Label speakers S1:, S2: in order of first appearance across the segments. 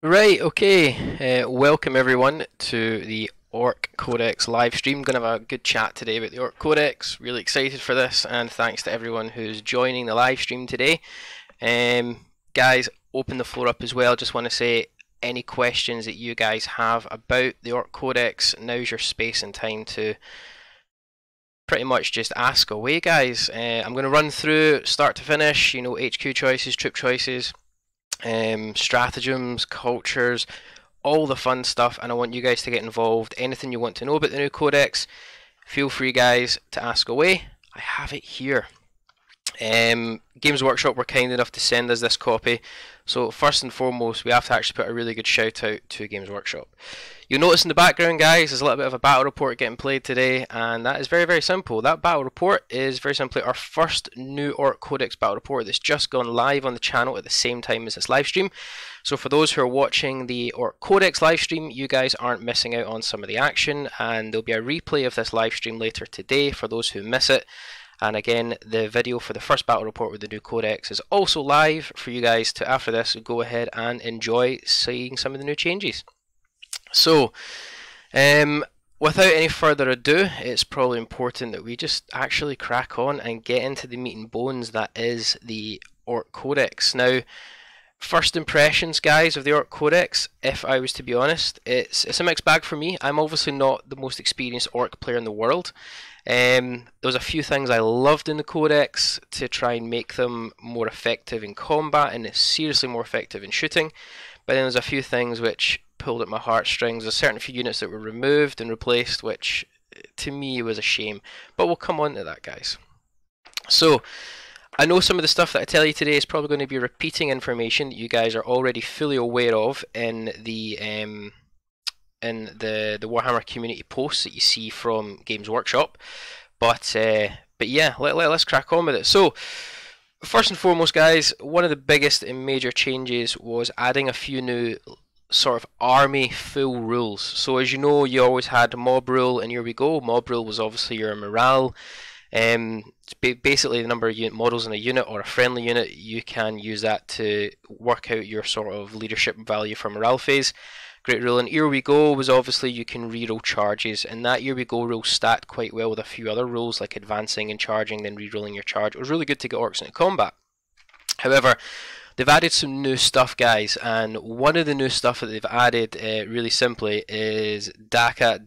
S1: Right, okay. Welcome everyone to the Orc Codex live stream. Gonna have a good chat today about the Orc Codex. Really excited for this, and thanks to everyone who's joining the live stream today. Guys, open the floor up as well. Just want to say any questions that you guys have about the Orc Codex, now's your space and time to pretty much just ask away, guys. I'm going to run through start to finish, HQ choices, troop choices, stratagems, cultures, all the fun stuff, and I want you guys to get involved. Anything you want to know about the new codex, feel free, guys, to ask away. I have it here. Games Workshop were kind enough to send us this copy, so first and foremost we have to actually put a really good shout out to Games Workshop. You'll notice in the background, guys, there's a little bit of a battle report getting played today, and that is very, very simple. That battle report is very simply our first new Orc Codex battle report that's just gone live on the channel at the same time as this live stream. So for those who are watching the Orc Codex live stream, you guys aren't missing out on some of the action, and there'll be a replay of this live stream later today for those who miss it. And again, the video for the first battle report with the new codex is also live for you guys to, after this, go ahead and enjoy seeing some of the new changes. So, without any further ado, it's probably important that we just actually crack on and get into the meat and bones that is the Orc Codex. Now, first impressions, guys, of the Orc Codex, if I was to be honest, it's a mixed bag for me. I'm obviously not the most experienced Orc player in the world. There was a few things I loved in the Codex to try and make them more effective in combat and seriously more effective in shooting, but then there's a few things which pulled at my heartstrings. There's certain few units that were removed and replaced, which to me was a shame, but we'll come on to that, guys. So, I know some of the stuff that I tell you today is probably going to be repeating information that you guys are already fully aware of in the Warhammer community posts that you see from Games Workshop, but yeah, let's crack on with it. So first and foremost, guys, one of the biggest and major changes was adding a few new sort of army full rules. So as you know, you always had mob rule, and here we go. Mob rule was obviously your morale. It's basically the number of models in a unit or a friendly unit. You can use that to work out your sort of leadership value for morale phase. Great rule. And here we go was obviously you can reroll charges, and that here we go rule stat quite well with a few other rules like advancing and charging, then rerolling your charge. It was really good to get orcs into combat. However, they've added some new stuff, guys, and one of the new stuff that they've added, really simply, is Daka.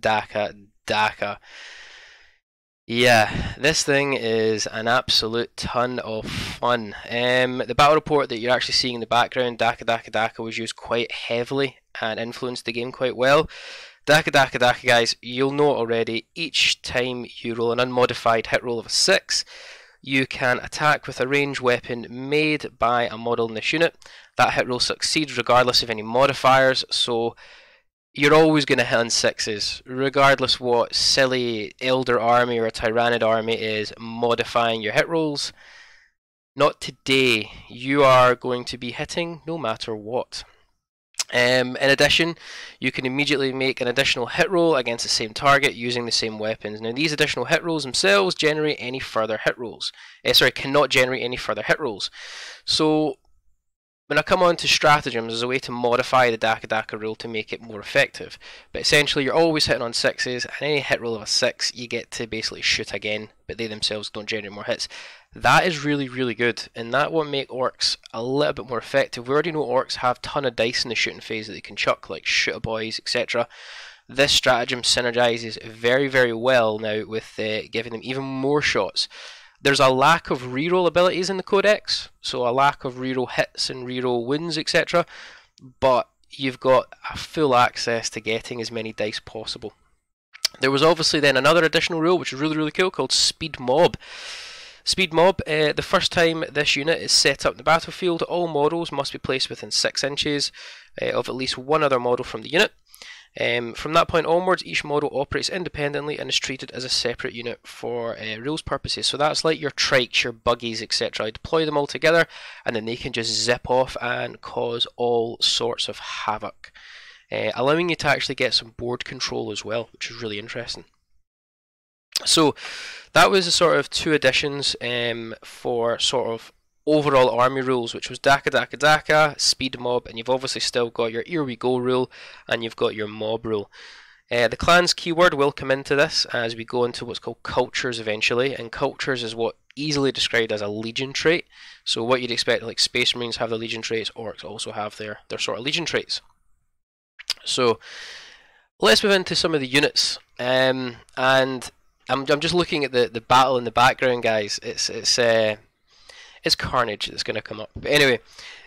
S1: Yeah, this thing is an absolute ton of fun. The battle report that you're actually seeing in the background, Daka was used quite heavily and influenced the game quite well. Daka, guys, you'll know it already. Each time you roll an unmodified hit roll of a 6, you can attack with a ranged weapon made by a model in this unit. That hit roll succeeds regardless of any modifiers, so you're always going to hit on 6s, regardless what silly Elder army or a Tyrannid army is modifying your hit rolls. Not today. You are going to be hitting no matter what. In addition, you can immediately make an additional hit roll against the same target using the same weapons. Now, these additional hit rolls themselves generate any further hit rolls. Cannot generate any further hit rolls. So, when I come on to stratagems, there's a way to modify the Daka rule to make it more effective. But essentially, you're always hitting on 6s, and any hit roll of a 6, you get to basically shoot again, but they themselves don't generate more hits. That is really, really good, and that will make orcs a little bit more effective. We already know orcs have a ton of dice in the shooting phase that they can chuck, like shooter boys, etc. This stratagem synergizes very, very well now with giving them even more shots. There's a lack of reroll abilities in the codex, so a lack of reroll hits and reroll wounds, etc. But you've got a full access to getting as many dice possible. There was obviously then another additional rule, which is really, really cool, called Speed Mob. Speed Mob, the first time this unit is set up in the battlefield, all models must be placed within 6 inches of at least one other model from the unit. From that point onwards, each model operates independently and is treated as a separate unit for rules purposes. So that's like your trikes, your buggies, etc. Deploy them all together, and then they can just zip off and cause all sorts of havoc, allowing you to actually get some board control as well, which is really interesting. So that was the sort of two additions for sort of overall army rules, which was Daka Daka Daka, Speed Mob, and you've obviously still got your Here We Go rule, and you've got your Mob rule. The clans keyword will come into this as we go into what's called cultures eventually, and cultures is what easily described as a legion trait. So what you'd expect, like Space Marines have the legion traits, Orcs also have their sort of legion traits. So let's move into some of the units, and I'm just looking at the battle in the background, guys. It's carnage that's going to come up. But anyway,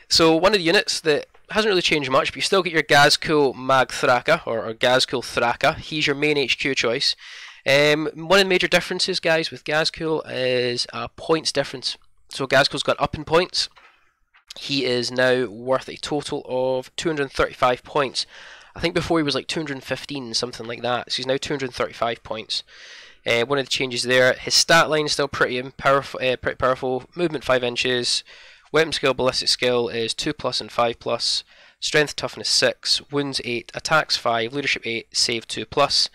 S1: so one of the units that hasn't really changed much, but you still get your Gazkul Mag Thraka, or Gazkul Thraka. He's your main HQ choice. One of the major differences, guys, with Gazkul is a points difference. So Gazkul's got up in points. He is now worth a total of 235 points. I think before he was like 215, something like that. So he's now 235 points. One of the changes there, his stat line is still pretty powerful. Movement 5 inches. Weapon skill, ballistic skill is 2+ and 5+. Strength, toughness 6. Wounds 8. Attacks 5. Leadership 8. Save 2+.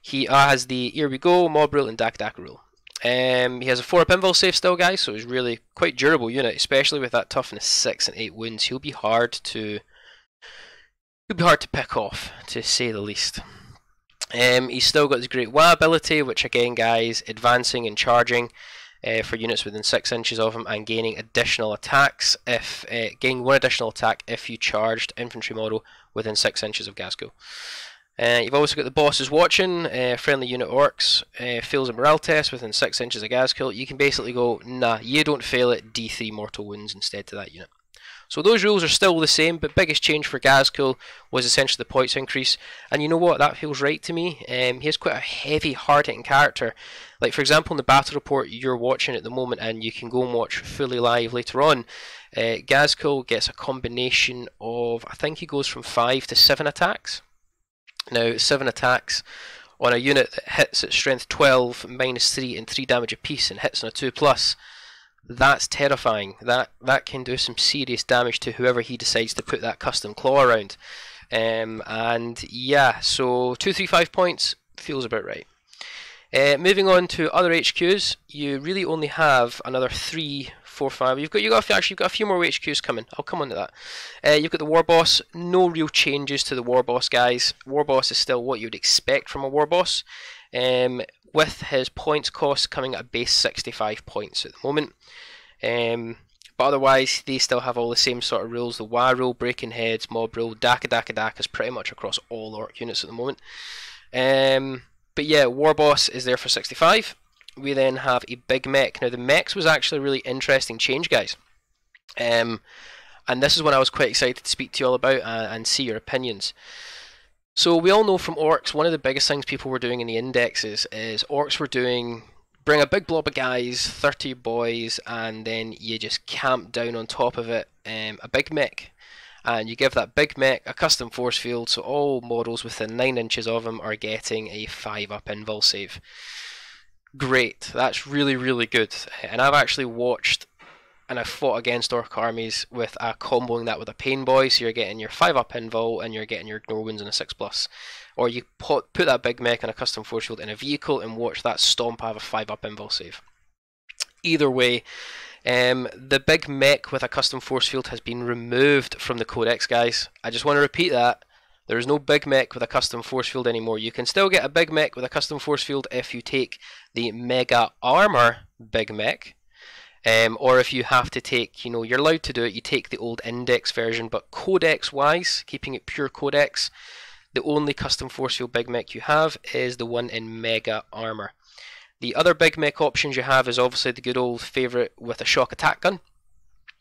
S1: He has the Here We Go, Mob rule, and Daka Daka rule. He has a 4-up invul save still, guys, so he's really quite durable unit, especially with that toughness 6 and 8 wounds. He'll be hard to pick off, to say the least. He's still got his Great Wa ability, which again, guys, advancing and charging for units within 6 inches of him, and gaining additional attacks if gaining 1 additional attack if you charged infantry model within 6 inches of Gazkul. You've also got the bosses watching, friendly unit Orks, fails a morale test within 6 inches of Gazkul. You can basically go, nah, you don't fail it, D3 mortal wounds instead to that unit. So those rules are still the same, but biggest change for Gazkul was essentially the points increase. And you know what, that feels right to me. He has quite a heavy, hard-hitting character. Like for example, in the battle report you're watching at the moment, and you can go and watch fully live later on, Gazkul gets a combination of, I think he goes from 5 to 7 attacks. Now 7 attacks on a unit that hits at strength 12, -3 and 3 damage apiece, and hits on a 2+. That's terrifying. That can do some serious damage to whoever he decides to put that custom claw around. And yeah, so 235 points feels about right. Moving on to other HQs, you really only have another 3, 4, 5. You've got a few more HQs coming. I'll come on to that. You've got the War Boss. No real changes to the War Boss, guys. War Boss is still what you'd expect from a War Boss. With his points cost coming at a base 65 points at the moment. But otherwise, they still have all the same sort of rules. The Wa rule, Breaking Heads, Mob rule, Daka Daka Daka is pretty much across all Orc units at the moment. But yeah, War Boss is there for 65. We then have a Big Mech. Now the Mechs was actually a really interesting change, guys. And this is what I was quite excited to speak to you all about and see your opinions. So we all know from Orcs, one of the biggest things people were doing in the indexes is Orcs were doing, bring a big blob of guys, 30 boys, and then you just camp down on top of it a Big Mech. And you give that Big Mech a custom force field, so all models within 9 inches of him are getting a 5-up invul save. Great, that's really, really good. And I've actually watched and I've fought against Orc armies with comboing that with a Pain Boy, so you're getting your 5-up invul and you're getting your ignore wounds and a 6+. Or you put that Big Mech and a custom force field in a vehicle and watch that stomp have a 5-up invul save. Either way, the Big Mech with a custom force field has been removed from the Codex, guys. I just want to repeat that. There is no Big Mech with a custom force field anymore. You can still get a Big Mech with a custom force field if you take the Mega Armor Big Mech. Or if you have to take, you're allowed to do it, you take the old index version, but Codex-wise, keeping it pure Codex, the only custom force field Big Mech you have is the one in Mega Armor. The other Big Mech options you have is obviously the good old favourite with a shock attack gun.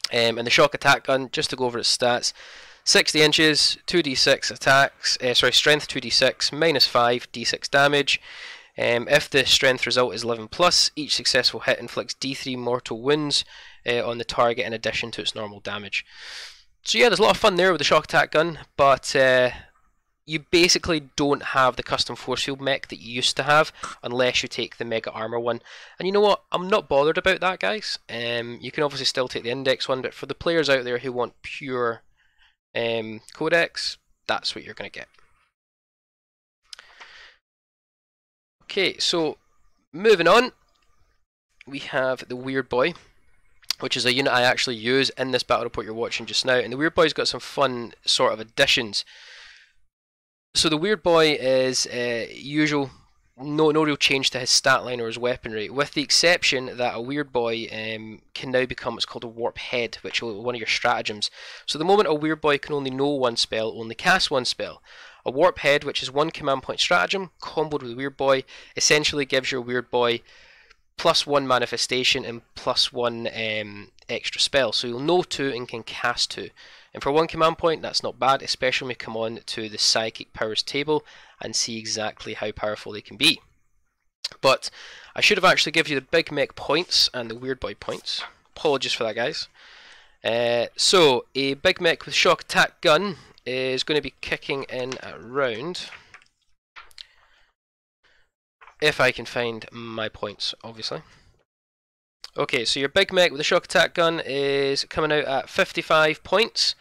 S1: And the shock attack gun, just to go over its stats, 60 inches, 2d6 attacks, strength 2d6, -5, d6 damage. If the strength result is 11+, each successful hit inflicts d3 mortal wounds on the target in addition to its normal damage. So yeah, there's a lot of fun there with the shock attack gun, but you basically don't have the custom force field mech that you used to have unless you take the Mega Armor one. And you know what? I'm not bothered about that, guys. You can obviously still take the index one, but for the players out there who want pure Codex, that's what you're going to get. Okay, so moving on, we have the Weird Boy. which is a unit I actually use in this battle report you're watching just now. And the Weird Boy's got some fun sort of additions. So the Weird Boy is usual, no real change to his stat line or his weaponry, with the exception that a Weird Boy can now become what's called a Warp Head, which is one of your stratagems. So the moment a Weird Boy can only know one spell, only cast one spell. A Warp Head, which is one command point stratagem, comboed with Weird Boy, essentially gives your Weird Boy +1 manifestation and +1 extra spell. So you'll know 2 and can cast 2. And for 1 command point, that's not bad, especially when we come on to the Psychic Powers table and see exactly how powerful they can be. But I should have actually given you the Big Mech points and the Weird Boy points. Apologies for that, guys. So a Big Mech with Shock Attack Gun is going to be kicking in around, if I can find my points, obviously. Okay, so your Big Mech with the Shock Attack Gun is coming out at 55 points,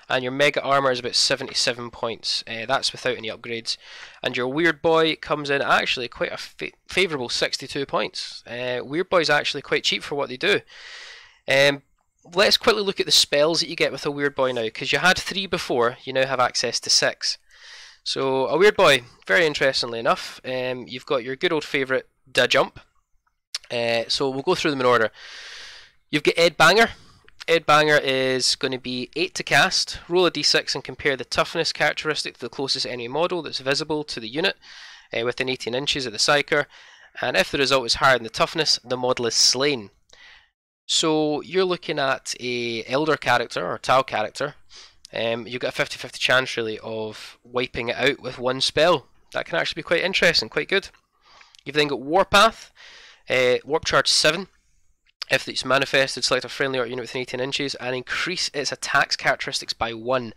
S1: and your Mega Armor is about 77 points. That's without any upgrades. And your Weird Boy comes in actually quite a favourable 62 points. Weird Boy's actually quite cheap for what they do. Let's quickly look at the spells that you get with a Weird Boy now, because you had 3 before, you now have access to 6. So a Weird Boy, very interestingly enough, you've got your good old favourite Da Jump. So we'll go through them in order. You've got Ed Banger. Ed Banger is going to be 8 to cast. Roll a d6 and compare the toughness characteristic to the closest enemy model that's visible to the unit within 18 inches of the psyker. And if the result is higher than the toughness, the model is slain. So you're looking at a Elder character or Tau character. You've got a 50-50 chance really of wiping it out with 1 spell. That can actually be quite interesting, quite good. You've then got Warpath. Warp charge 7. If it's manifested, select a friendly orc unit within 18 inches and increase its attacks characteristics by 1.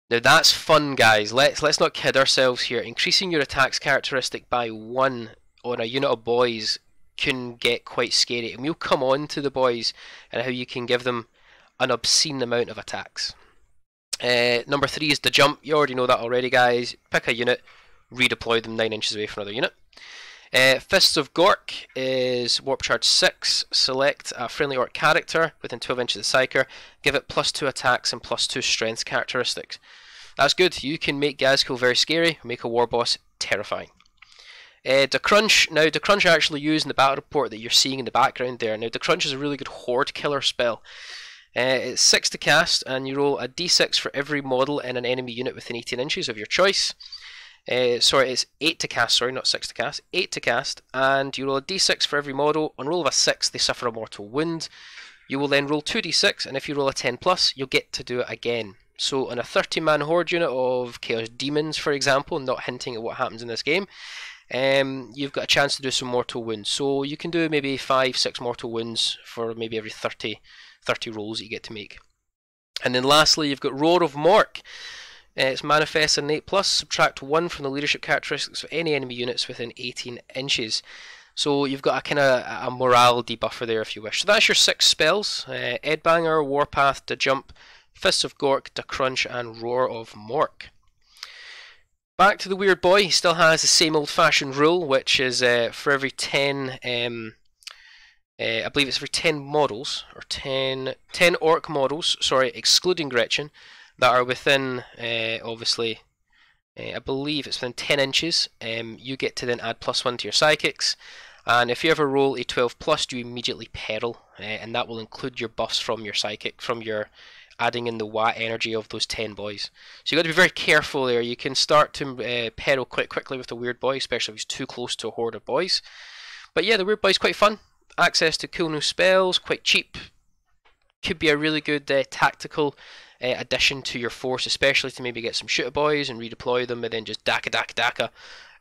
S1: Now that's fun, guys. Let's not kid ourselves here. Increasing your attacks characteristic by 1 on a unit of boys can get quite scary, and we'll come on to the boys and how you can give them an obscene amount of attacks. Number 3 is the jump. You already know that already, guys. Pick a unit, redeploy them 9 inches away from another unit. Fists of Gork is Warp Charge 6. Select a friendly orc character within 12 inches of the psyker. Give it +2 attacks and +2 strength characteristics. That's good. You can make Gazkill very scary, make a war boss terrifying. Da Crunch. Now, Da Crunch I actually use in the battle report that you're seeing in the background there. Now, Da Crunch is a really good horde killer spell. It's 6 to cast, and you roll a d6 for every model in an enemy unit within 18 inches of your choice. Sorry, it's 8 to cast, sorry, not 6 to cast. 8 to cast, and you roll a d6 for every model. On roll of a 6, they suffer a mortal wound. You will then roll 2d6, and if you roll a 10+, you'll get to do it again. So on a 30-man horde unit of Chaos Demons, for example, not hinting at what happens in this game, you've got a chance to do some mortal wounds. So you can do maybe 5-6 mortal wounds for maybe every 30 rolls that you get to make. And then lastly, you've got Roar of Mork. It's manifests an 8+, subtract 1 from the leadership characteristics of any enemy units within 18 inches. So you've got a kind of a morale debuffer there if you wish. So that's your 6 spells. Edbanger, Warpath, Da Jump, Fists of Gork, Da Crunch and Roar of Mork. Back to the Weird Boy. He still has the same old-fashioned rule, which is for every 10... I believe it's for 10 models, or 10 orc models, sorry, excluding Gretchen, that are within, obviously, I believe it's within 10 inches, you get to then add +1 to your psychics, and if you ever roll a 12+, you immediately peril, and that will include your buffs from your psychic, from your adding in the watt energy of those 10 boys. So you've got to be very careful there. You can start to peril quite quickly with the Weird Boy, especially if he's too close to a horde of boys. But yeah, the Weird Boy's quite fun. Access to cool new spells, quite cheap. Could be a really good tactical addition to your force, especially to maybe get some shooter boys and redeploy them and then just daka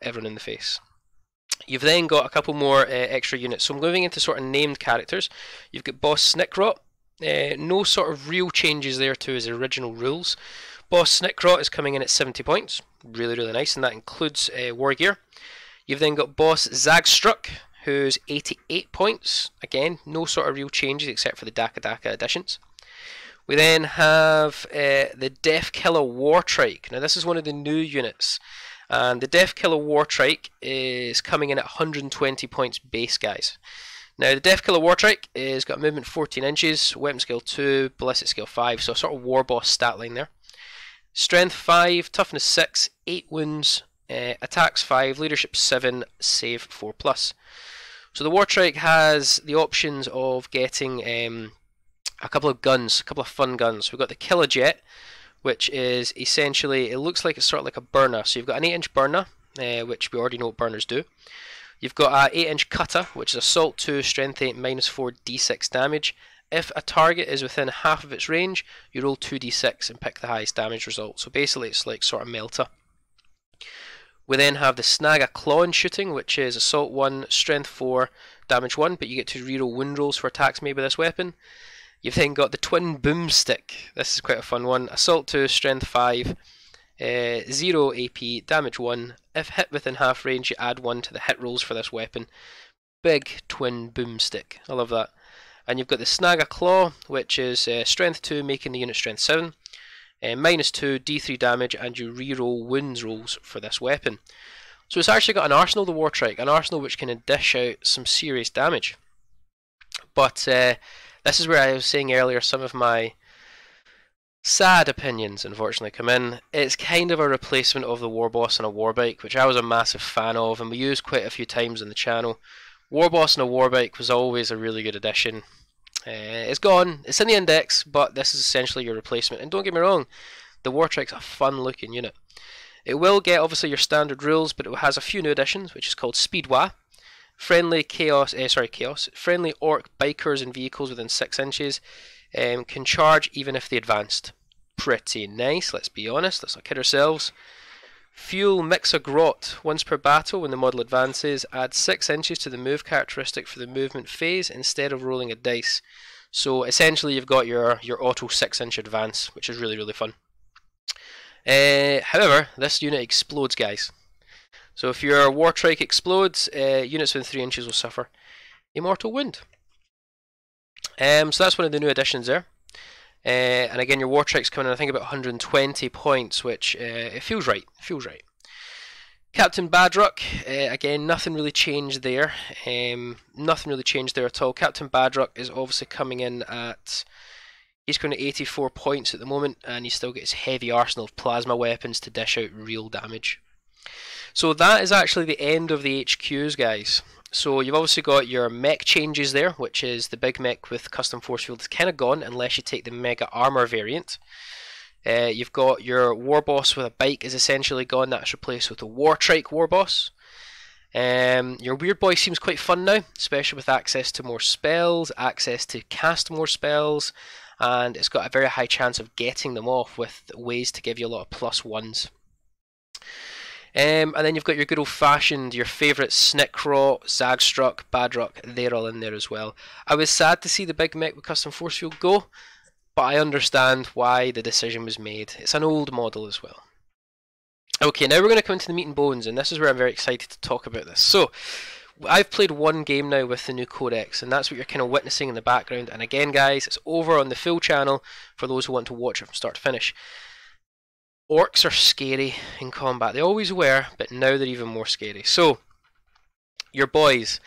S1: everyone in the face. You've then got a couple more extra units. So I'm moving into sort of named characters. You've got Boss Snickrot. No sort of real changes there to his original rules. Boss Snickrot is coming in at 70 points. Really, really nice, and that includes war gear. You've then got Boss Zagstruck, who's 88 points. Again, no sort of real changes except for the Daka additions. We then have the Death Killer Wartrike. Now this is one of the new units, and the Death Killer Wartrike is coming in at 120 points base, guys. Now the Death Killer Wartrike is got movement 14 inches, weapon skill 2, ballistic skill 5, so a sort of war boss stat line there. Strength 5, toughness 6, 8 wounds, attacks 5, leadership 7, save 4+. So the Wartrike has the options of getting a couple of guns, a couple of fun guns. We've got the Killer Jet, which is essentially, it looks like it's sort of like a burner. So you've got an 8-inch burner, which we already know what burners do. You've got an 8-inch cutter, which is assault 2, strength 8, -4 d6 damage. If a target is within half of its range, you roll 2d6 and pick the highest damage result. So basically it's like sort of melter. We then have the Snag a Claw and shooting, which is assault 1, strength 4, damage 1, but you get to reroll wound rolls for attacks made with this weapon. You've then got the Twin Boomstick. This is quite a fun one. Assault 2, strength 5, 0 AP, damage 1. If hit within half range, you add 1 to the hit rolls for this weapon. Big Twin Boomstick. I love that. And you've got the Snag a Claw, which is strength 2, making the unit strength 7. -2, d3 damage, and you reroll wounds rolls for this weapon. So it's actually got an arsenal, the Wartrike, an arsenal which can dish out some serious damage. But this is where I was saying earlier some of my sad opinions unfortunately come in. It's kind of a replacement of the Warboss and a Warbike, which I was a massive fan of and we used quite a few times on the channel. Warboss and a Warbike was always a really good addition. It's gone, it's in the index, but this is essentially your replacement. And don't get me wrong, the Wartrike's a fun looking unit. It will get obviously your standard rules, but it has a few new additions, which is called Speedwa. Friendly friendly orc bikers and vehicles within 6 inches can charge even if they advanced. Pretty nice, let's be honest, let's not kid ourselves. Fuel Mix a Grot. Once per battle when the model advances, add 6 inches to the move characteristic for the movement phase instead of rolling a dice. So essentially you've got your auto 6-inch advance, which is really, really fun. However, this unit explodes, guys. So if your Wartrike explodes, units within 3 inches will suffer a mortal wound. So that's one of the new additions there. And again, your Wartrike's coming in, I think, about 120 points, which it feels right. It feels right. Captain Badrock, again, nothing really changed there. Nothing really changed there at all. Captain Badrock is obviously coming in at, he's going to 84 points at the moment, and he still gets heavy arsenal of plasma weapons to dish out real damage. So that is actually the end of the HQs, guys. So you've obviously got your mech changes there, which is the big mech with custom force field is kind of gone unless you take the mega armor variant. You've got your Warboss with a bike is essentially gone, that's replaced with a Wartrike Warboss. Your Weird Boy seems quite fun now, especially with access to more spells, access to cast more spells, and it's got a very high chance of getting them off with ways to give you a lot of +1s. And then you've got your good old-fashioned, your favourite Snickrot, Zagstruck, Badrock, they're all in there as well. I was sad to see the big mech with custom force field go, but I understand why the decision was made. It's an old model as well. Okay, now we're going to come into the meat and bones, and this is where I'm very excited to talk about this. So, I've played one game now with the new Codex, and that's what you're kind of witnessing in the background. And again, guys, it's over on the full channel for those who want to watch it from start to finish. Orcs are scary in combat. They always were, but now they're even more scary. So, your boys.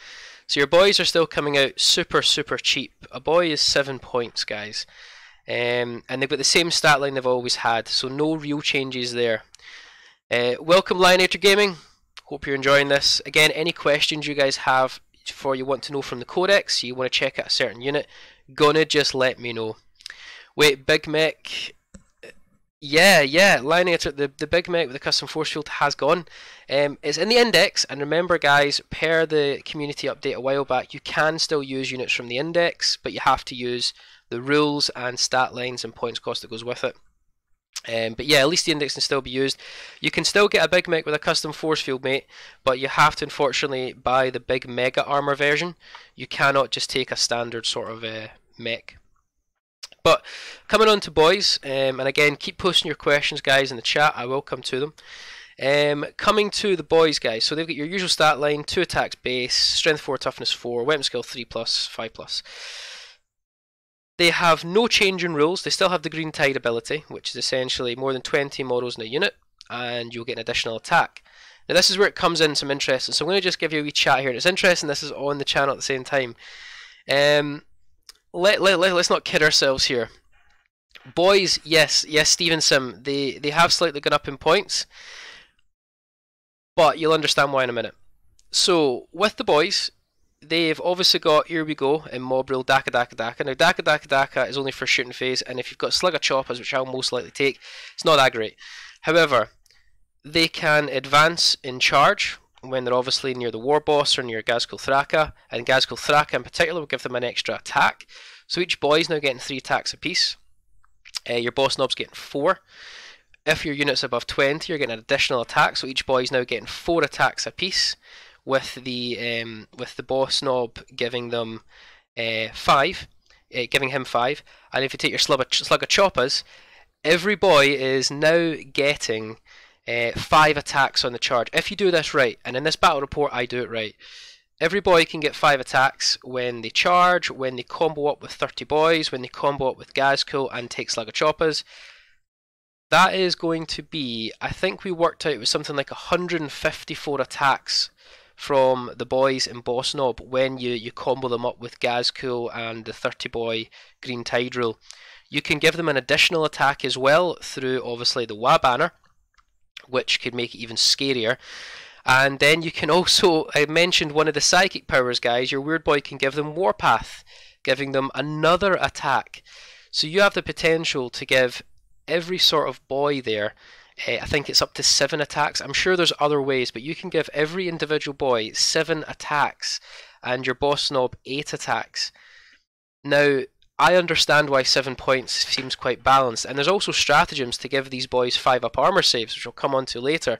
S1: So your boys are still coming out super, super cheap. A boy is 7 points, guys. And they've got the same stat line they've always had, so no real changes there. Welcome, Lionator Gaming. Hope you're enjoying this. Again, any questions you guys have for you want to know from the Codex, you want to check out a certain unit, gonna just let me know. Wait, Big Mech... Yeah, Lionator, the big mech with the custom force field has gone. It's in the index, and remember guys, per the community update a while back, you can still use units from the index, but you have to use the rules and stat lines and points cost that goes with it. But yeah, at least the index can still be used. You can still get a big mech with a custom force field, mate, but you have to unfortunately buy the big mega armor version. You cannot just take a standard sort of mech. But coming on to boys, and again, keep posting your questions, guys, in the chat. I will come to them. Coming to the boys, guys, so they've got your usual stat line: 2 attacks base, strength 4, toughness 4, weapon skill 3+, 5+. They have no change in rules. They still have the Green Tide ability, which is essentially more than 20 models in a unit, and you'll get an additional attack. Now this is where it comes in some interesting. So I'm going to just give you a wee chat here, and it's interesting this is on the channel at the same time. Let's not kid ourselves here. Boys, yes, Stephen Sim, they have slightly gone up in points, but you'll understand why in a minute. So with the boys, they've obviously got Here We Go in Mob Rule, Daka Daka Daka. Now Daka Daka Daka is only for shooting phase, and if you've got Slugger Choppers, which I'll most likely take, it's not that great. However, they can advance in charge when they're obviously near the War Boss or near Gazkul Thraka, and Gazkul Thraka in particular will give them an extra attack. So each boy's now getting 3 attacks apiece. Your boss nob's getting 4. If your unit's above 20, you're getting an additional attack, so each boy's now getting 4 attacks apiece, with the boss knob giving them 5, giving him 5. And if you take your Slugger Choppers, every boy is now getting 5 attacks on the charge. If you do this right, and in this battle report I do it right, every boy can get 5 attacks when they charge, when they combo up with 30 boys, when they combo up with Gazkul and take Slugger Choppers. That is going to be, I think we worked out it was something like 154 attacks from the boys in Boss Knob when you combo them up with Gazkul and the 30 boy Green Tide Rule. You can give them an additional attack as well through obviously the Wa Banner, which could make it even scarier. And then you can also, I mentioned one of the psychic powers, guys, your weird boy can give them Warpath, giving them another attack. So you have the potential to give every sort of boy there, I think it's up to 7 attacks. I'm sure there's other ways, but you can give every individual boy 7 attacks and your boss knob 8 attacks. Now, I understand why 7 points seems quite balanced, and there's also stratagems to give these boys 5-up armor saves, which we'll come on to later.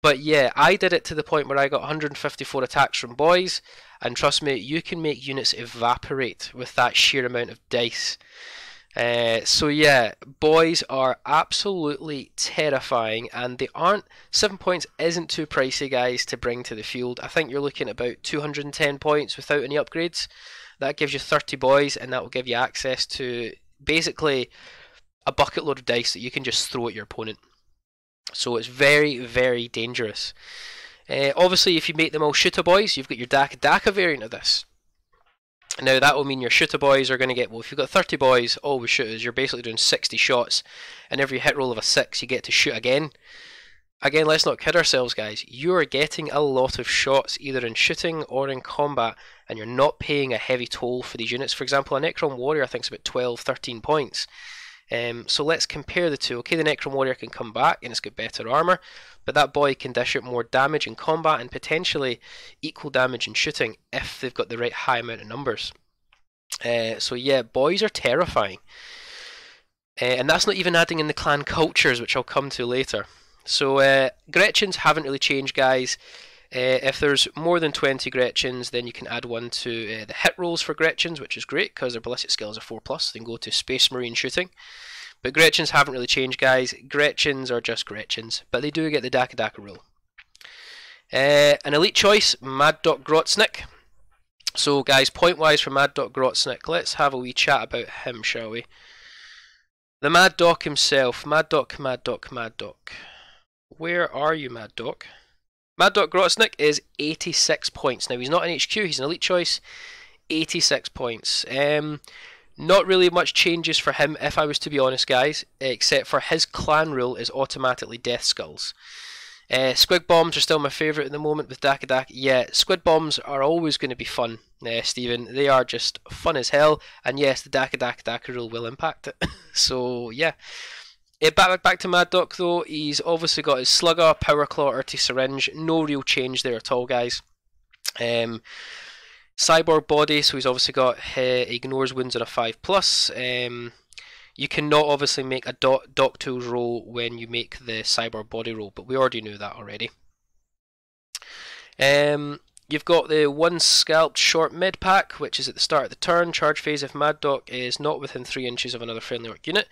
S1: But yeah, I did it to the point where I got 154 attacks from boys, and trust me, you can make units evaporate with that sheer amount of dice. So yeah, boys are absolutely terrifying, and they aren't. 7 points isn't too pricey, guys, to bring to the field. I think you're looking at about 210 points without any upgrades. That gives you 30 boys, and that will give you access to basically a bucket load of dice that you can just throw at your opponent. So it's very, very dangerous. Obviously, if you make them all shooter boys, you've got your Daka Daka variant of this. Now that will mean your shooter boys are going to get, well, if you've got 30 boys, all with shooters, you're basically doing 60 shots, and every hit roll of a 6 you get to shoot again. Again, let's not kid ourselves, guys. You are getting a lot of shots, either in shooting or in combat, and you're not paying a heavy toll for these units. For example, a Necron Warrior I think is about 12, 13 points. So let's compare the two. Okay, the Necron Warrior can come back and it's got better armor, but that boy can dish out more damage in combat and potentially equal damage in shooting if they've got the right high amount of numbers. So yeah, boys are terrifying. And that's not even adding in the clan cultures, which I'll come to later. So Gretchens haven't really changed, guys. If there's more than 20 Gretchens, then you can add one to the hit rolls for Gretchens, which is great because their ballistic skills are 4+. They can go to Space Marine shooting. But Gretchens haven't really changed, guys. Gretchens are just Gretchens, but they do get the Daka Daka rule. An elite choice, Mad Doc Grotznik. So guys, point-wise for Mad Doc Grotznik, let's have a wee chat about him, shall we? The Mad Doc himself. Mad Doc, Mad Doc, Mad Doc. Where are you, Mad Doc? Mad Doc Grotznik is 86 points. Now, he's not an HQ, he's an elite choice. 86 points. Not really much changes for him, if I was to be honest, guys, except for his clan rule is automatically Death Skulls. Squid Bombs are still my favourite at the moment with Daka Daka. Yeah, Squid Bombs are always going to be fun, Stephen. They are just fun as hell. And yes, the Daka Daka Daka rule will impact it. So, yeah. Back to Mad Doc though, he's obviously got his Slugger, Power Claw, Urti Syringe, no real change there at all, guys. Cyborg Body, so he's obviously got Ignores Wounds on a 5+. You cannot obviously make a Doc Tools roll when you make the Cyborg Body roll, but we already knew that already. You've got the one scalped short mid pack, which is at the start of the turn. Charge phase if Mad Doc is not within 3 inches of another friendly orc unit,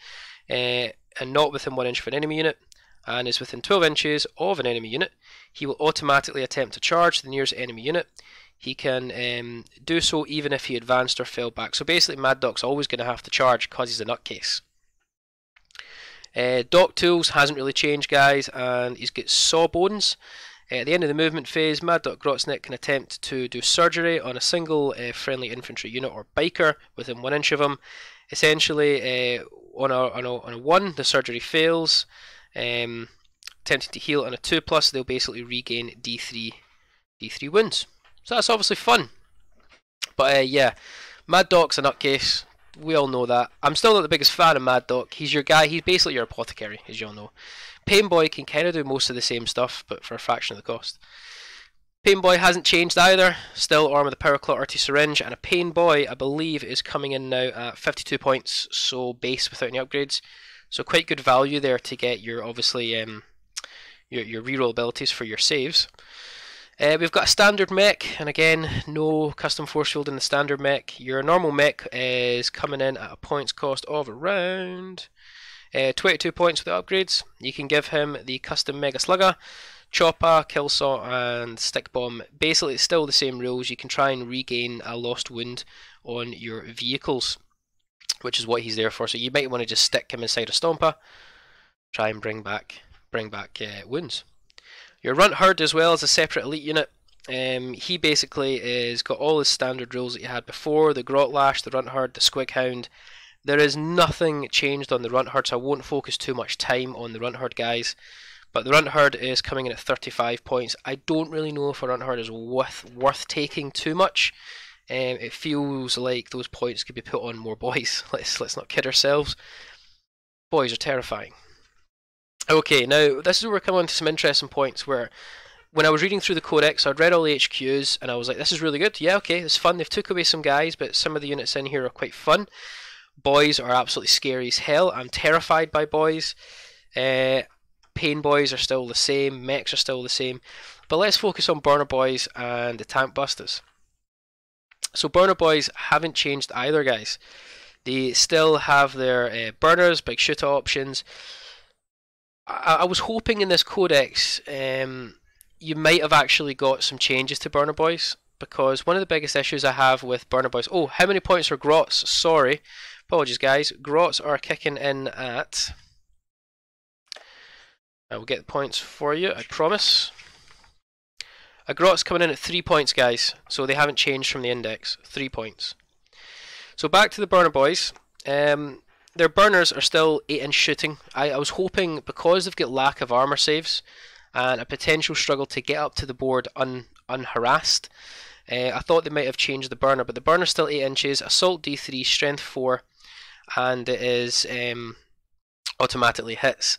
S1: and not within 1 inch of an enemy unit, and is within 12 inches of an enemy unit, he will automatically attempt to charge the nearest enemy unit. He can do so even if he advanced or fell back. So basically Mad Doc's always going to have to charge because he's a nutcase. Doc Tools hasn't really changed, guys, and he's got Sawbones. At the end of the movement phase, Mad Dog Grotznik can attempt to do surgery on a single friendly infantry unit or biker within 1 inch of him. Essentially, on a 1, the surgery fails. Attempting to heal on a 2+, they'll basically regain D3 wounds. So that's obviously fun. But yeah, Mad Doc's a nutcase. We all know that. I'm still not the biggest fan of Mad Doc. He's your guy. He's basically your apothecary, as you all know. Painboy can kind of do most of the same stuff, but for a fraction of the cost. Painboy hasn't changed either. Still arm of the Power Claw RT Syringe, and a Painboy, I believe, is coming in now at 52 points, so base without any upgrades. So quite good value there to get your, obviously, your reroll abilities for your saves. We've got a standard mech, and again, no custom force field in the standard mech. Your normal mech is coming in at a points cost of around 22 points with the upgrades. You can give him the custom Mega Slugger, Chopper, Killsaw, and Stick Bomb. Basically, it's still the same rules. You can try and regain a lost wound on your vehicles, which is what he's there for. So you might want to just stick him inside a Stomper, try and bring back wounds. Your Runt Herd as well as a separate elite unit. He basically is got all his standard rules that you had before: the Grotlash, the Runt Herd, the Squig Hound. There is nothing changed on the Runt Herd, so I won't focus too much time on the Runt Herd guys. But the Runt Herd is coming in at 35 points. I don't really know if a Runt Herd is worth taking too much. It feels like those points could be put on more boys. Let's not kid ourselves. Boys are terrifying. Okay, now this is where we're coming on to some interesting points where when I was reading through the Codex, I'd read all the HQs and I was like, this is really good. Yeah, okay, it's fun. They've took away some guys, but some of the units in here are quite fun. Boys are absolutely scary as hell. I'm terrified by boys. Pain boys are still the same. Mechs are still the same. But let's focus on burner boys and the tank busters. So burner boys haven't changed either, guys. They still have their burners, big shooter options. I was hoping in this codex you might have actually got some changes to burner boys, because one of the biggest issues I have with burner boys... Oh, how many points are Grots? Sorry. Apologies, guys. Grots are kicking in at... I will get the points for you, I promise. A Grot's coming in at 3 points, guys. So they haven't changed from the index. 3 points. So back to the burner boys. Their burners are still 8-inch shooting. I was hoping, because they've got lack of armor saves and a potential struggle to get up to the board unharassed, I thought they might have changed the burner, but the burner's still 8 inches, assault D3, strength 4, and it is automatically hits.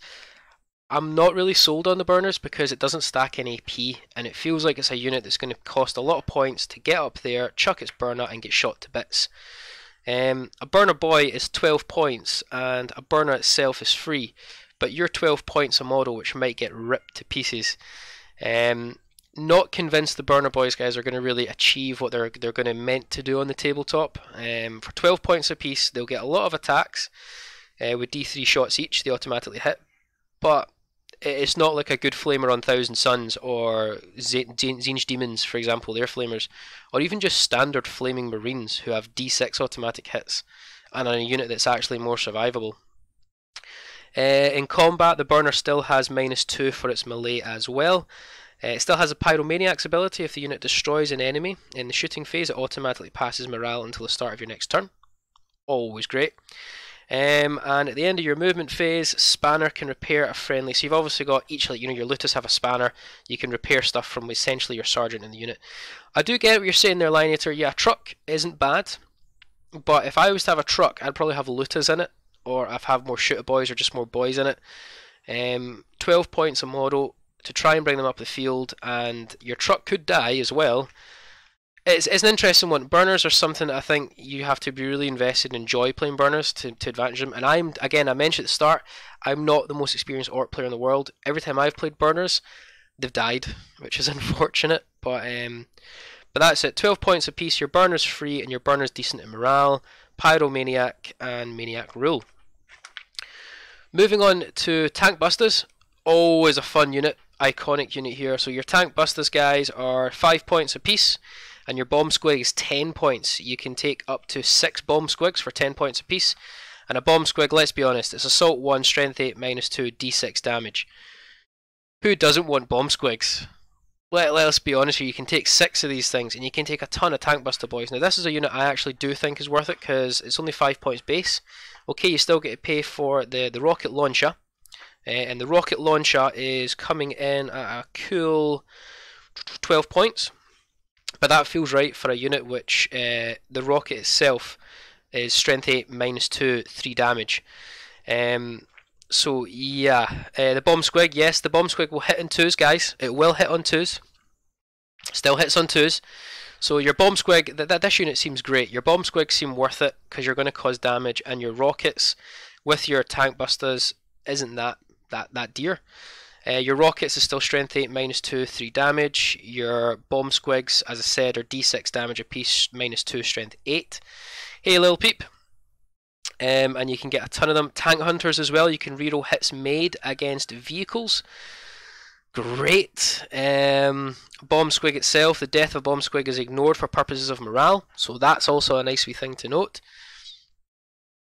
S1: I'm not really sold on the burners because it doesn't stack any AP, and it feels like it's a unit that's going to cost a lot of points to get up there, chuck its burner, and get shot to bits. A burner boy is 12 points, and a burner itself is free, but you're 12 points a model, which might get ripped to pieces. Not convinced the burner boys guys are going to really achieve what they're going to meant to do on the tabletop. For 12 points apiece, they'll get a lot of attacks with D3 shots each. They automatically hit, but it's not like a good flamer on Thousand Suns or Zinj Demons, for example, their flamers, or even just standard flaming marines who have D6 automatic hits and a unit that's actually more survivable. In combat, the burner still has -2 for its melee as well. It still has a Pyromaniac's ability. If the unit destroys an enemy in the shooting phase, it automatically passes morale until the start of your next turn. Always great. And at the end of your movement phase, Spanner can repair a friendly. So you've obviously got each, like, your Looters have a Spanner. You can repair stuff from essentially your Sergeant in the unit. I do get what you're saying there, Lineator. Yeah, a truck isn't bad, but if I was to have a truck, I'd probably have Looters in it, or I'd have more shooter boys, or just more boys in it. 12 points a model to try and bring them up the field, and your truck could die as well. It's an interesting one. Burners are something that I think you have to be really invested and enjoy playing burners to advantage them. And I mentioned at the start, I'm not the most experienced Orc player in the world. Every time I've played burners, they've died, which is unfortunate. But that's it. 12 points apiece. Your burner's free, and your burner's decent in morale, Pyromaniac, and Maniac rule. Moving on to Tank Busters. Always a fun unit. Iconic unit here. So your Tank Busters guys are 5 points apiece, and your Bomb Squig is 10 points. You can take up to 6 Bomb Squigs for 10 points apiece. And a Bomb Squig, let's be honest, it's Assault 1, Strength 8, -2, D6 damage. Who doesn't want Bomb Squigs? Let's be honest here, you can take 6 of these things and you can take a ton of Tank Buster Boys. Now this is a unit I actually do think is worth it because it's only 5 points base. Okay, you still get to pay for the rocket launcher. And the rocket launcher is coming in at a cool 12 points. But that feels right for a unit which the rocket itself is strength 8 minus 2, 3 damage. So yeah, the bomb squig, yes, the bomb squig will hit in 2s, guys. It will hit on 2s. Still hits on 2s. So your bomb squig, this unit seems great. Your bomb squigs seem worth it because you're going to cause damage, and your rockets with your tank busters isn't that dear. Your rockets is still strength 8 minus 2, 3 damage. Your bomb squigs, as I said, are d6 damage apiece, minus 2, strength 8. Hey little peep. And you can get a ton of them. Tank hunters as well, you can reroll hits made against vehicles. Great. Bomb squig itself, the death of bomb squig is ignored for purposes of morale, so that's also a nice wee thing to note.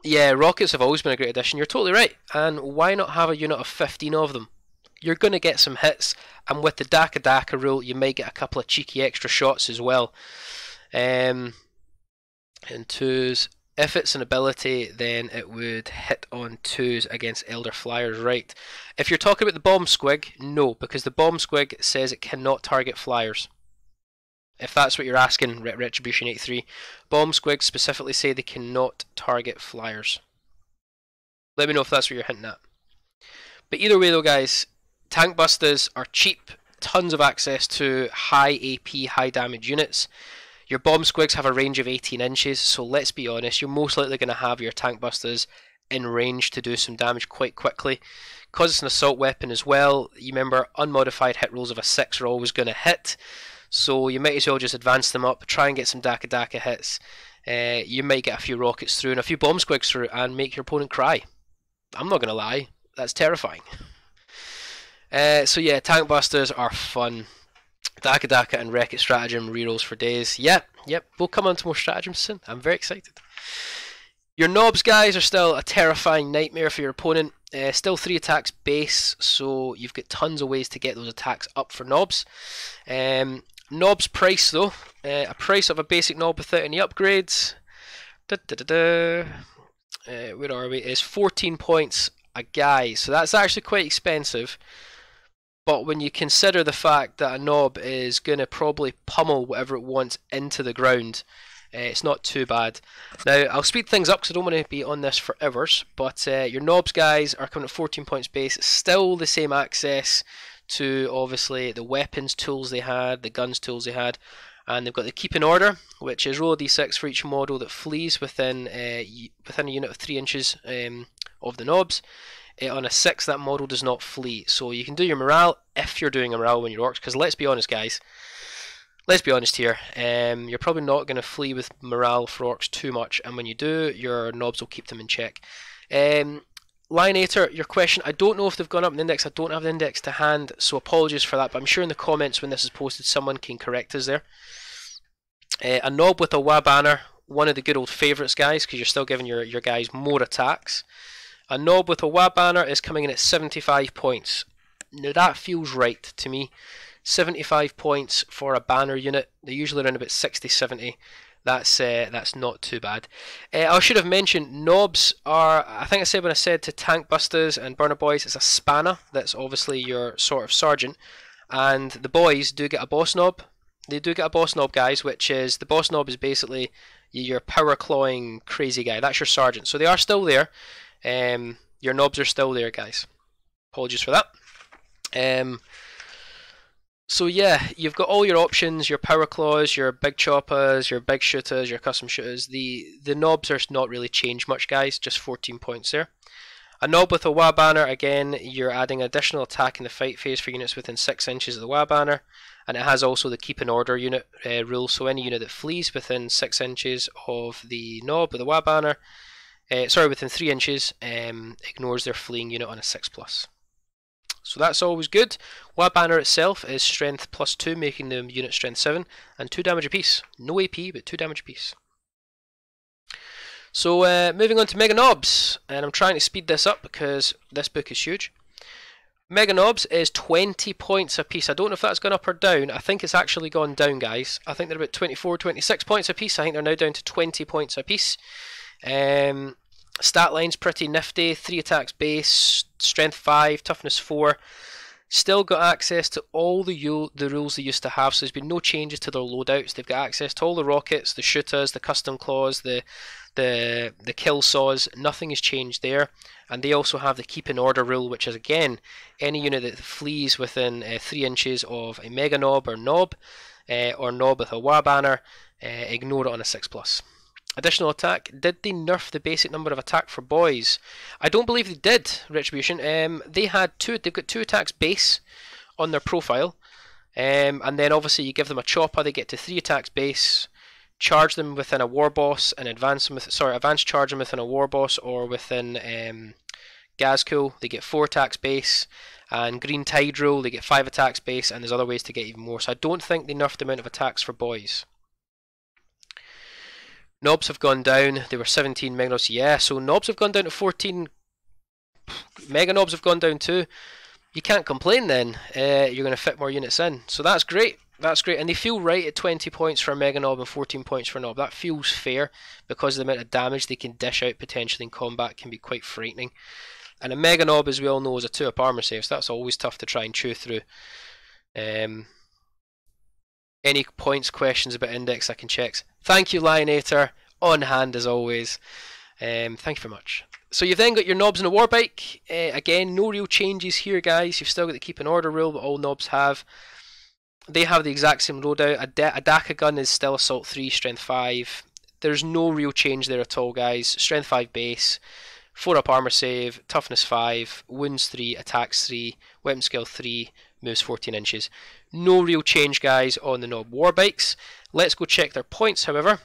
S1: Yeah, rockets have always been a great addition, you're totally right. And why not have a unit of 15 of them? You're going to get some hits, and with the Daka Daka rule, you might get a couple of cheeky extra shots as well. In 2s. If it's an ability, then it would hit on 2s against Elder Flyers, right? If you're talking about the bomb squig, no, because the bomb squig says it cannot target flyers. If that's what you're asking, Retribution 83, bomb squigs specifically say they cannot target flyers. Let me know if that's what you're hinting at. But either way though, guys, tank busters are cheap, tons of access to high AP, high damage units. Your bomb squigs have a range of 18 inches, so let's be honest, you're most likely going to have your tank busters in range to do some damage quite quickly. Because it's an assault weapon as well, you remember unmodified hit rolls of a 6 are always going to hit, so you might as well just advance them up, try and get some Daka Daka hits. You might get a few rockets through and a few bomb squigs through and make your opponent cry. I'm not going to lie, that's terrifying. So yeah, tank busters are fun. Daka Daka and Wreck-It Stratagem rerolls for days. Yep, we'll come on to more stratagems soon. I'm very excited. Your knobs, guys, are still a terrifying nightmare for your opponent. Still 3 attacks base, so you've got tons of ways to get those attacks up for knobs. Knobs price, though, a price of a basic knob without any upgrades. Where are we? Is 14 points a guy, so that's actually quite expensive. But when you consider the fact that a knob is going to probably pummel whatever it wants into the ground, it's not too bad. Now, I'll speed things up because I don't want to be on this for hours, but your knobs, guys, are coming at 14 points base. Still the same access to, obviously, the weapons tools they had, the guns tools they had, and they've got the Keep in Order, which is roll a d6 for each model that flees within a unit of 3 inches of the knobs. On a 6, that model does not flee, so you can do your morale if you're doing a morale when you're orcs, because let's be honest, guys, let's be honest here, you're probably not going to flee with morale for orcs too much, and when you do, your knobs will keep them in check. Lionator, your question, I don't know if they've gone up in the index, I don't have the index to hand, so apologies for that, but I'm sure in the comments when this is posted someone can correct us there. A knob with a WA banner, one of the good old favourites, guys, because you're still giving your guys more attacks. A knob with a WA banner is coming in at 75 points. Now that feels right to me. 75 points for a banner unit. They're usually around about 60-70. That's not too bad. I should have mentioned knobs are, I think I said when I said to tank busters and burner boys, it's a spanner. That's obviously your sort of sergeant. And the boys do get a boss knob. They do get a boss knob, guys, which is, the boss knob is basically your power clawing crazy guy. That's your sergeant. So they are still there. Your knobs are still there, guys. Apologies for that. So yeah, you've got all your options, your power claws, your big choppers, your big shooters, your custom shooters. The knobs are not really changed much, guys, just 14 points there. A knob with a WA banner, again, you're adding additional attack in the fight phase for units within 6 inches of the WA banner, and it has also the Keep in Order unit rule, so any unit that flees within 6 inches of the knob with a WA banner, within 3 inches, ignores their fleeing unit on a 6+. So that's always good. WA banner itself is strength +2, making the unit strength 7, and 2 damage apiece. No AP, but 2 damage apiece. So moving on to Mega Knobs, and I'm trying to speed this up because this book is huge. Mega Knobs is 20 points a piece. I don't know if that's gone up or down. I think it's actually gone down, guys. I think they're about 24, 26 points a piece. I think they're now down to 20 points a piece. Stat line's pretty nifty. 3 attacks base, strength 5, toughness 4. Still got access to all the rules they used to have, so there's been no changes to their loadouts. They've got access to all the rockets, the shooters, the custom claws, the kill saws. Nothing has changed there. And they also have the keep in order rule, which is again any unit that flees within 3 inches of a mega knob or knob with a war banner, ignore it on a 6+. Additional attack. Did they nerf the basic number of attack for boys? I don't believe they did, Retribution. They've got 2 attacks base on their profile. And then obviously you give them a chopper, they get to 3 attacks base. Charge them within a war boss and advance charge them within a war boss or within Gazcool. They get 4 attacks base. And Green Tide rule, they get 5 attacks base, and there's other ways to get even more. So I don't think they nerfed the amount of attacks for boys. Knobs have gone down. They were 17 mega knobs. Yeah, so knobs have gone down to 14. Mega knobs have gone down too. You can't complain then. You're going to fit more units in. So that's great. That's great. And they feel right at 20 points for a mega knob and 14 points for a knob. That feels fair because the amount of damage they can dish out potentially in combat can be quite frightening. And a mega knob, as we all know, is a 2-up armor save, so that's always tough to try and chew through. Any points, questions about index, I can check. Thank you, Lionator. On hand as always. Thank you very much. So you've then got your knobs and a war bike. Again, no real changes here, guys. You've still got the keep in order rule, but all knobs have. They have the exact same loadout. A Daka gun is still assault 3, strength 5. There's no real change there at all, guys. Strength 5 base, 4-up armor save, toughness 5, wounds 3, attacks 3, weapon skill 3, moves 14 inches. No real change, guys, on the knob war bikes. Let's go check their points, however.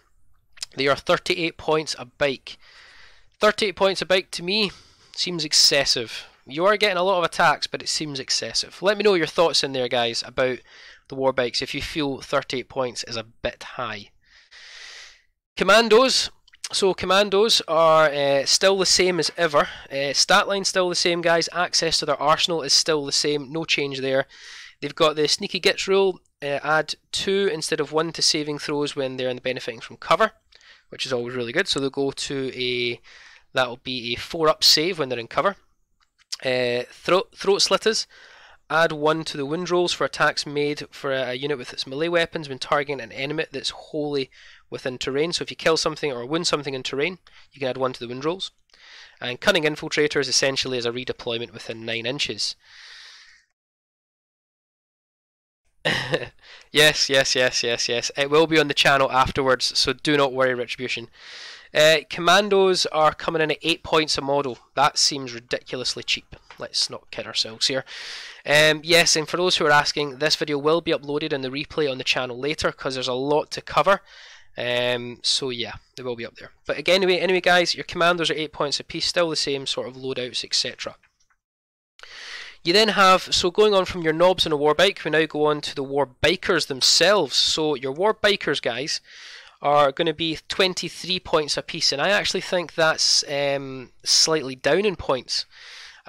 S1: They are 38 points a bike. 38 points a bike to me seems excessive. You are getting a lot of attacks, but it seems excessive. Let me know your thoughts in there, guys, about the war bikes if you feel 38 points is a bit high. Commandos. So commandos are still the same as ever. Stat line still the same, guys. Access to their arsenal is still the same. No change there. They've got the sneaky gets rule. Add 2 instead of 1 to saving throws when they're benefiting from cover, which is always really good. So they'll go to that'll be a 4-up save when they're in cover. Throat slitters. Add 1 to the wound rolls for attacks made for a unit with its melee weapons when targeting an enemy that's wholly within terrain. So if you kill something or wound something in terrain, you can add 1 to the wound rolls. And Cunning Infiltrator is essentially as a redeployment within 9 inches. Yes. It will be on the channel afterwards, so do not worry, Retribution. Commandos are coming in at 8 points a model. That seems ridiculously cheap. Let's not kid ourselves here. Yes, and for those who are asking, this video will be uploaded in the replay on the channel later because there's a lot to cover. So yeah, they will be up there. But again, anyway, guys, your commandos are 8 points a piece, still the same sort of loadouts, etc. You then have, so going on from your knobs and a war bike, we now go on to the war bikers themselves. So your war bikers, guys, are going to be 23 points a piece, and I actually think that's slightly down in points.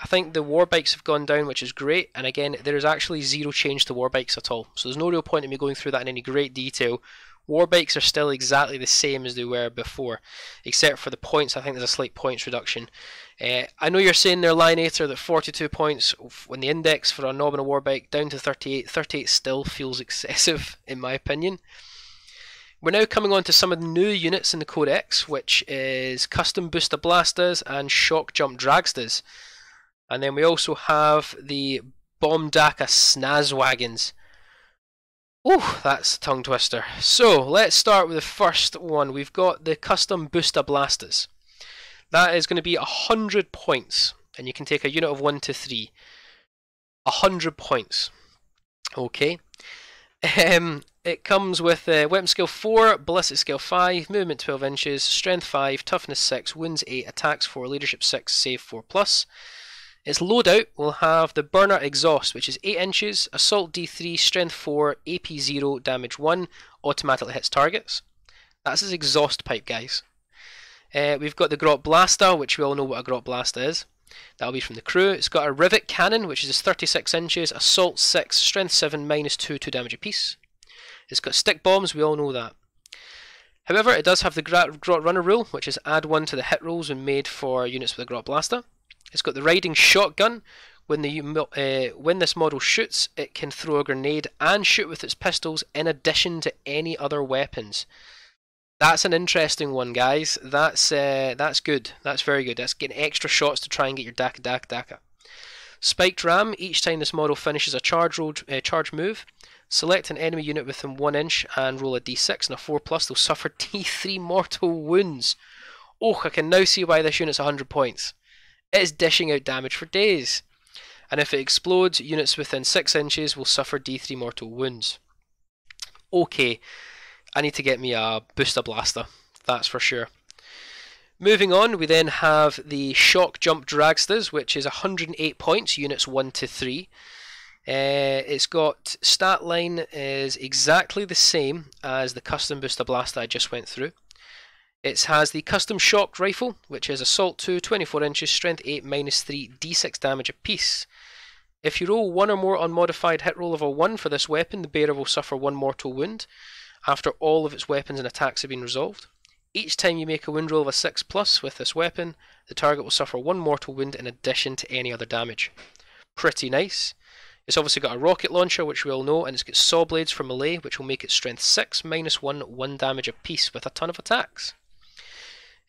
S1: I think the war bikes have gone down, which is great, and again, there is actually 0 change to war bikes at all. So there's no real point in me going through that in any great detail. War bikes are still exactly the same as they were before, except for the points. I think there's a slight points reduction. I know you're saying there, Lionator, that 42 points when the index for a knob and a war bike down to 38. 38 still feels excessive, in my opinion. We're now coming on to some of the new units in the Codex, which is Custom Booster Blasters and Shock Jump Dragsters. And then we also have the Bomb Daka Snazwagons. Oh, that's a tongue twister. So, let's start with the first one. We've got the Custom Booster Blasters. That is going to be 100 points, and you can take a unit of 1 to 3. 100 points. Okay. It comes with weapon skill 4, ballistic skill 5, movement 12 inches, strength 5, toughness 6, wounds 8, attacks 4, leadership 6, save 4+. Its loadout will have the Burner Exhaust, which is 8 inches, Assault D3, Strength 4, AP 0, Damage 1, automatically hits targets. That's his exhaust pipe, guys. We've got the Grot Blaster, which we all know what a Grot Blaster is. That'll be from the crew. It's got a rivet cannon, which is 36 inches, assault 6, strength 7, -2, 2 damage apiece. It's got stick bombs, we all know that. However, it does have the Grot Runner rule, which is add 1 to the hit rolls when made for units with a Grot Blaster. It's got the riding shotgun. When this model shoots, it can throw a grenade and shoot with its pistols in addition to any other weapons. That's an interesting one, guys. That's good. That's very good. That's getting extra shots to try and get your Daka. Spiked Ram. Each time this model finishes a charge move, select an enemy unit within 1 inch and roll a d6 and a 4+. They'll suffer d3 mortal wounds. Oh, I can now see why this unit's 100 points. It is dishing out damage for days. And if it explodes, units within 6 inches will suffer d3 mortal wounds. Okay, I need to get me a booster blaster, that's for sure. Moving on, we then have the Shock Jump Dragstas, which is 108 points, units 1 to 3. It's got stat line is exactly the same as the custom booster blaster I just went through. It has the custom shock rifle, which is assault 2, 24 inches, strength 8, -3, d6 damage apiece. If you roll 1 or more unmodified hit roll of a 1 for this weapon, the bearer will suffer 1 mortal wound after all of its weapons and attacks have been resolved. Each time you make a wound roll of a 6+ with this weapon, the target will suffer 1 mortal wound in addition to any other damage. Pretty nice. It's obviously got a rocket launcher, which we all know, and it's got saw blades for melee, which will make it strength 6, -1, 1 damage apiece with a ton of attacks.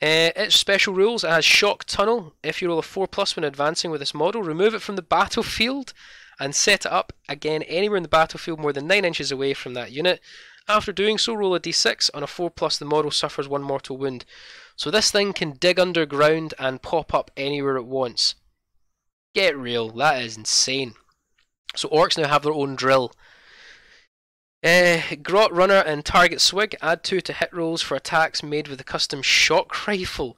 S1: Its special rules, it has Shock Tunnel. If you roll a 4+ when advancing with this model, remove it from the battlefield and set it up again anywhere in the battlefield more than 9 inches away from that unit. After doing so, roll a d6. On a 4+, the model suffers 1 mortal wound. So this thing can dig underground and pop up anywhere it wants. Get real, that is insane. So Orks now have their own drill. Grot Runner and Target Swig, add 2 to hit rolls for attacks made with the custom shock rifle.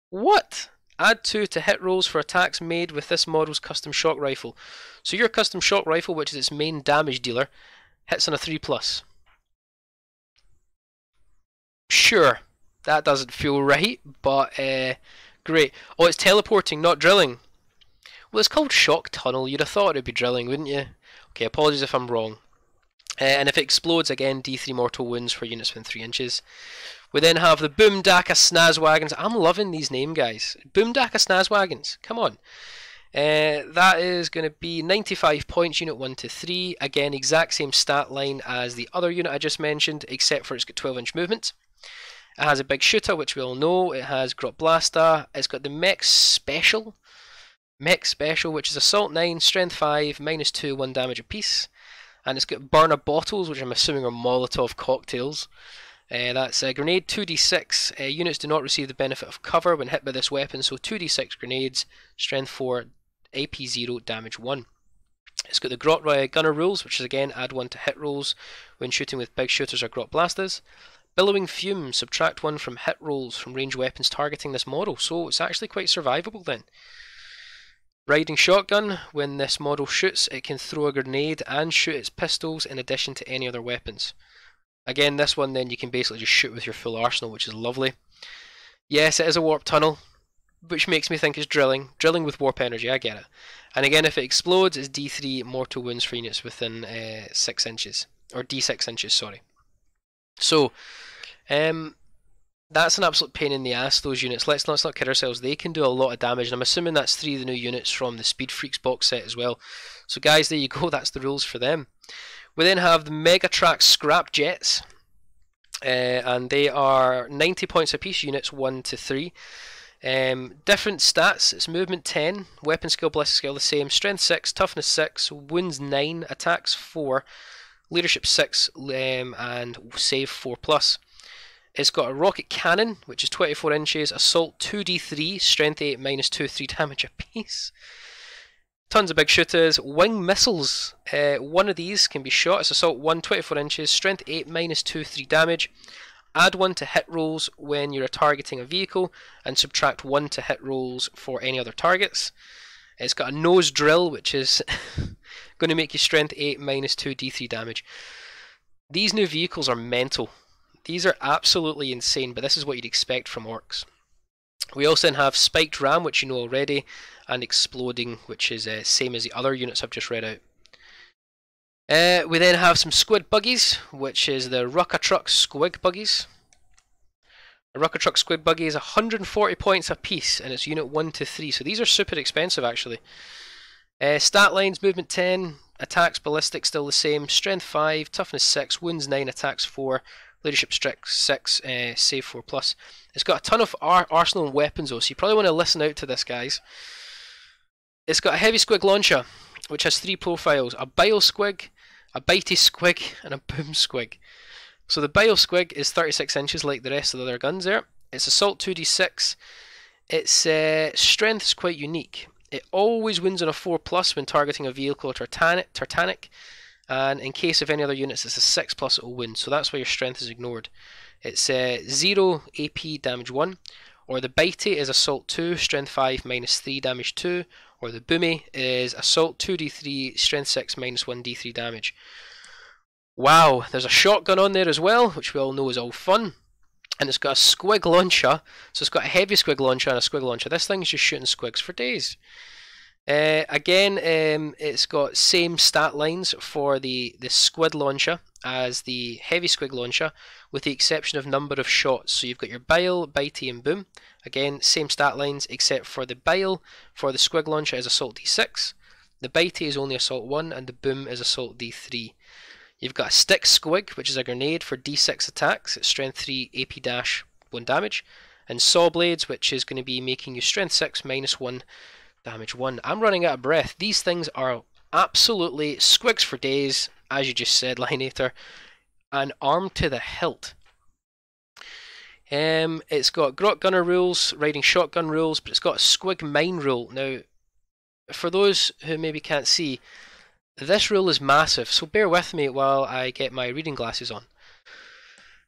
S1: What? Add 2 to hit rolls for attacks made with this model's custom shock rifle. So your custom shock rifle, which is its main damage dealer, hits on a 3+. Sure, that doesn't feel right, but great. Oh, it's teleporting, not drilling. Well, it's called Shock Tunnel. You'd have thought it'd be drilling, wouldn't you? Okay, apologies if I'm wrong. And if it explodes, again, d3 mortal wounds for units within 3 inches. We then have the Boomdaka Snazwagons. I'm loving these names, guys. Boomdaka Snazwagons. Come on. That is going to be 95 points, unit 1 to 3. Again, exact same stat line as the other unit I just mentioned, except for it's got 12-inch movement. It has a big shooter, which we all know. It has Grot Blaster. It's got the Mech Special, which is Assault 9, Strength 5, -2, 1 damage apiece. And it's got Burner Bottles, which I'm assuming are Molotov cocktails. That's a grenade 2d6. Units do not receive the benefit of cover when hit by this weapon, so 2d6 grenades, strength 4, AP 0, damage 1. It's got the Grot Gunner rules, which is again add 1 to hit rolls when shooting with big shooters or Grot Blasters. Billowing Fume, subtract 1 from hit rolls from ranged weapons targeting this model, so it's actually quite survivable then. Riding Shotgun, when this model shoots, it can throw a grenade and shoot its pistols in addition to any other weapons. Again, this one then you can basically just shoot with your full arsenal, which is lovely. Yes, it is a warp tunnel, which makes me think it's drilling. Drilling with warp energy, I get it. And again, if it explodes, it's d3 mortal wounds for units within 6 inches. Or d6 inches, sorry. So, that's an absolute pain in the ass, those units. Let's not kid ourselves. They can do a lot of damage, and I'm assuming that's 3 of the new units from the Speed Freaks box set as well. So guys, there you go. That's the rules for them. We then have the Megatrax Scrap Jets, and they are 90 points apiece, units 1 to 3. Different stats. It's movement 10, weapon skill, ballistic skill the same, strength 6, toughness 6, wounds 9, attacks 4, leadership 6, and save 4+. It's got a rocket cannon, which is 24 inches, assault 2d3, strength 8, -2, 3 damage apiece. Tons of big shooters. Wing missiles. One of these can be shot. It's assault 1, 24 inches, strength 8, -2, 3 damage. Add 1 to hit rolls when you're targeting a vehicle, and subtract 1 to hit rolls for any other targets. It's got a nose drill, which is going to make you strength 8, -2, d3 damage. These new vehicles are mental. These are absolutely insane, but this is what you'd expect from Orks. We also then have spiked ram, which you know already, and exploding, which is same as the other units I've just read out. We then have some squid buggies, which is the Rucka Truck Squig buggies. The Rucka Truck Squid buggy is 140 points a piece, and it's unit 1 to 3, so these are super expensive actually. Stat lines, movement 10, attacks ballistic still the same, strength 5, toughness 6, wounds 9, attacks 4, leadership strength 6, save 4 plus. It's got a ton of arsenal and weapons though, so you probably want to listen out to this, guys. It's got a heavy squig launcher, which has 3 profiles, a bile squig, a bitey squig, and a boom squig. So the bile squig is 36 inches like the rest of the other guns there. It's assault 2d6. Its strength is quite unique. It always wins on a 4 plus when targeting a vehicle or Titanic, and in case of any other units it's a 6 plus it will win, so that's why your strength is ignored. It's 0 AP damage 1, or the bitey is assault 2, strength 5, minus 3 damage 2, or the boomy is assault 2d3, strength 6, minus 1 d3 damage. Wow, there's a shotgun on there as well, which we all know is all fun. And it's got a squig launcher, so it's got a heavy squig launcher and a squig launcher. This thing's just shooting squigs for days. Again, it's got same stat lines for the squid launcher as the heavy squig launcher, with the exception of number of shots. So you've got your bile, bitey, and boom. Again, same stat lines, except for the bile for the squig launcher is assault d6, the bitey is only assault 1, and the boom is assault d3. You've got a stick squig, which is a grenade for d6 attacks. It's strength 3, AP dash, 1 damage. And saw blades, which is going to be making you strength 6, minus 1, damage 1. I'm running out of breath. These things are absolutely squigs for days, as you just said, Lineator, and armed to the hilt. It's got grot gunner rules, riding shotgun rules, but it's got a squig mine rule. Now, for those who maybe can't see, this rule is massive, so bear with me while I get my reading glasses on.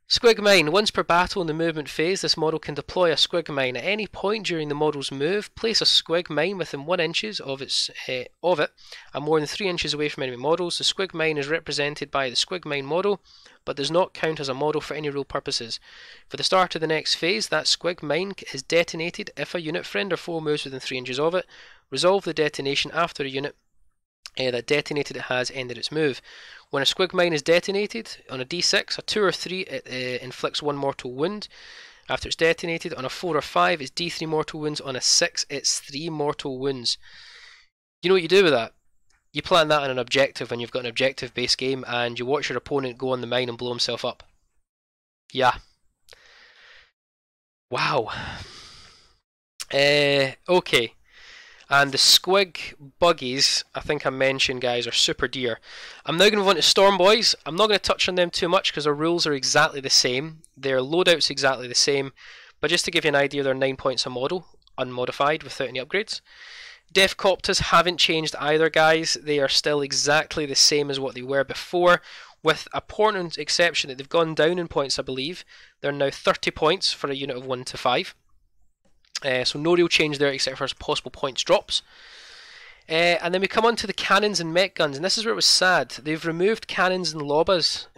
S1: Squig mine. Once per battle in the movement phase, this model can deploy a squig mine. At any point during the model's move, place a squig mine within 1 inch of it, and more than 3 inches away from enemy models. The squig mine is represented by the squig mine model, but does not count as a model for any rule purposes. For the start of the next phase, that squig mine is detonated if a unit, friend or foe, moves within 3 inches of it. Resolve the detonation after a unit that detonated it has ended its move. When a squig mine is detonated on a d6, a 2 or 3 it inflicts 1 mortal wound. After it's detonated on a 4 or 5, it's d3 mortal wounds. On a 6, it's 3 mortal wounds. You know what you do with that? You plant that on an objective when you've got an objective based game, and you watch your opponent go on the mine and blow himself up. Yeah. Wow. Okay. And the squig buggies, I think I mentioned, guys, are super dear. I'm now going to move on to Storm Boys. I'm not going to touch on them too much because their rules are exactly the same. Their loadout's exactly the same. But just to give you an idea, they're 9 points a model, unmodified, without any upgrades. Death Copters haven't changed either, guys. They are still exactly the same as what they were before, with a important exception that they've gone down in points, I believe. They're now 30 points for a unit of 1 to 5. So no real change there except for possible points drops. And then we come on to the cannons and mech guns, and this is where it was sad. They've removed cannons and lobas,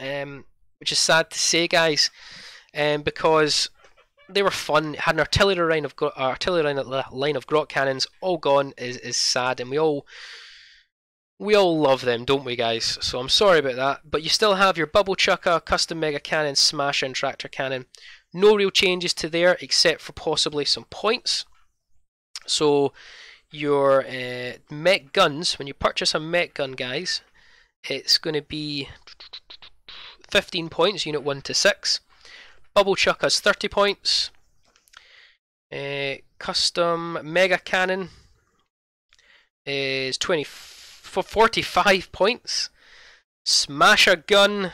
S1: which is sad to say, guys, because they were fun. It had an artillery line of grot cannons. All gone is sad, and we all love them, don't we, guys? So I'm sorry about that, but you still have your bubble chucker, custom mega cannon, smasher, and tractor cannon. No real changes to there except for possibly some points. So your mech guns, when you purchase a mech gun, guys, it's going to be 15 points, unit 1 to 6. Bubble chucker's 30 points. Custom mega cannon is 45 points. Smasher gun,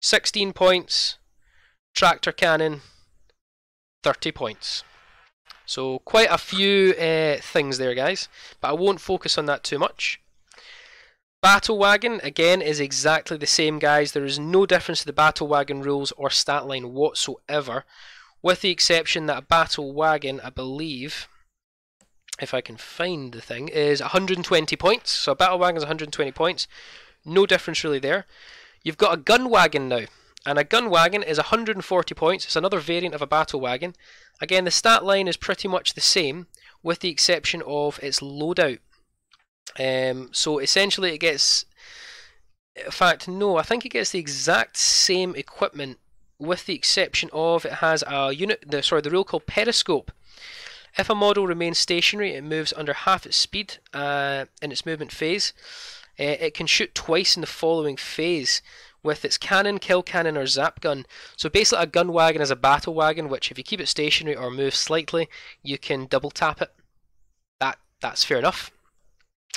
S1: 16 points. Tractor cannon, 30 points. So quite a few things there, guys, but I won't focus on that too much. Battle Wagon, again, is exactly the same, guys. There is no difference to the Battle Wagon rules or stat line whatsoever, with the exception that a Battle Wagon, I believe, if I can find the thing, is 120 points. So a Battle Wagon is 120 points. No difference really there. You've got a Gun Wagon now. And a gun wagon is 140 points. It's another variant of a battle wagon. Again, the stat line is pretty much the same, with the exception of its loadout. So essentially it gets... In fact, no, I think it gets the exact same equipment, with the exception of it has a the rule called periscope. If a model remains stationary, it moves under half its speed in its movement phase. It can shoot twice in the following phase with its cannon, kill cannon, or zap gun. So basically a gun wagon is a battle wagon, which if you keep it stationary or move slightly, you can double tap it. That's fair enough.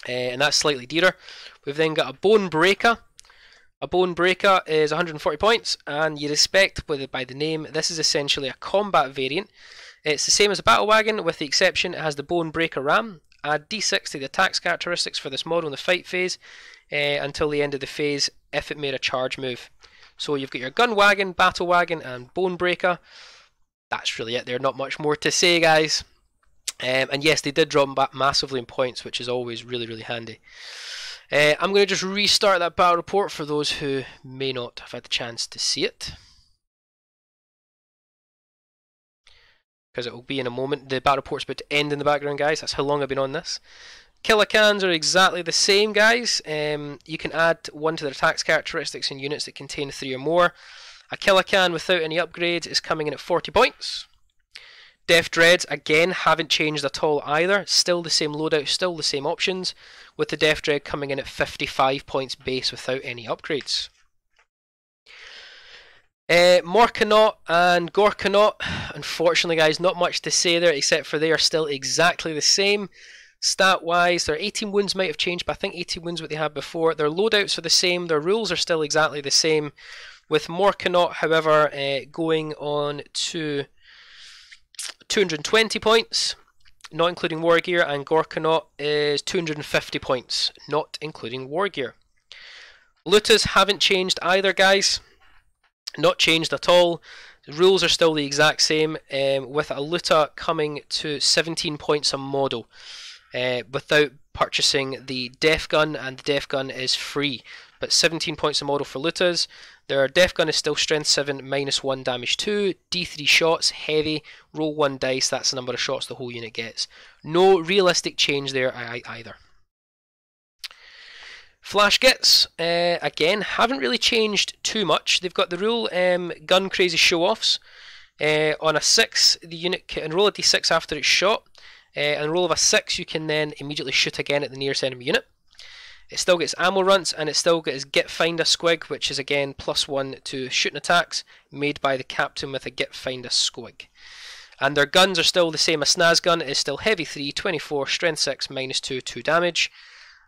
S1: And that's slightly dearer. We've then got a bone breaker. A bone breaker is 140 points, and you'd expect by the name, this is essentially a combat variant. It's the same as a battle wagon, with the exception it has the bone breaker ram. Add d6 to the attacks characteristics for this model in the fight phase until the end of the phase if it made a charge move. So you've got your gun wagon, battle wagon, and bone breaker. That's really it. There's not much more to say, guys. And yes, they did drop back massively in points, which is always really, really handy. I'm going to just restart that battle report for those who may not have had the chance to see it, because it will be in a moment. The battle report's about to end in the background, guys. That's how long I've been on this. Killer cans are exactly the same, guys. You can add one to their attacks characteristics in units that contain 3 or more. A killer can without any upgrades is coming in at 40 points. Death Dreads, again, haven't changed at all either. Still the same loadout, still the same options, with the Death Dread coming in at 55 points base without any upgrades. Morkanaut and Gorkanaut, unfortunately, guys, not much to say there, except for they are still exactly the same. Stat-wise, their 18 wounds might have changed, but I think 18 wounds what they had before. Their loadouts are the same, their rules are still exactly the same, with Morkanaut, however, going on to 220 points, not including war gear, and Gorkanaut is 250 points, not including war gear. Looters haven't changed either, guys. Not changed at all. The rules are still the exact same, with a looter coming to 17 points a model, without purchasing the Death Gun, and the Death Gun is free. But 17 points a model for looters. Their Death Gun is still Strength 7, -1, Damage 2, D3 shots, heavy, roll 1 dice, that's the number of shots the whole unit gets. No realistic change there either. Flash Gits, again, haven't really changed too much. They've got the rule Gun Crazy Show-Offs. On a 6, the unit can roll a d6 after it's shot, and roll of a 6 you can then immediately shoot again at the nearest enemy unit. It still gets ammo runts, and it still gets Git Find a Squig, which is again +1 to shooting attacks, made by the captain with a Git Find a Squig. And their guns are still the same. A Snaz gun is still Heavy 3, 24, Strength 6, -2, 2 damage.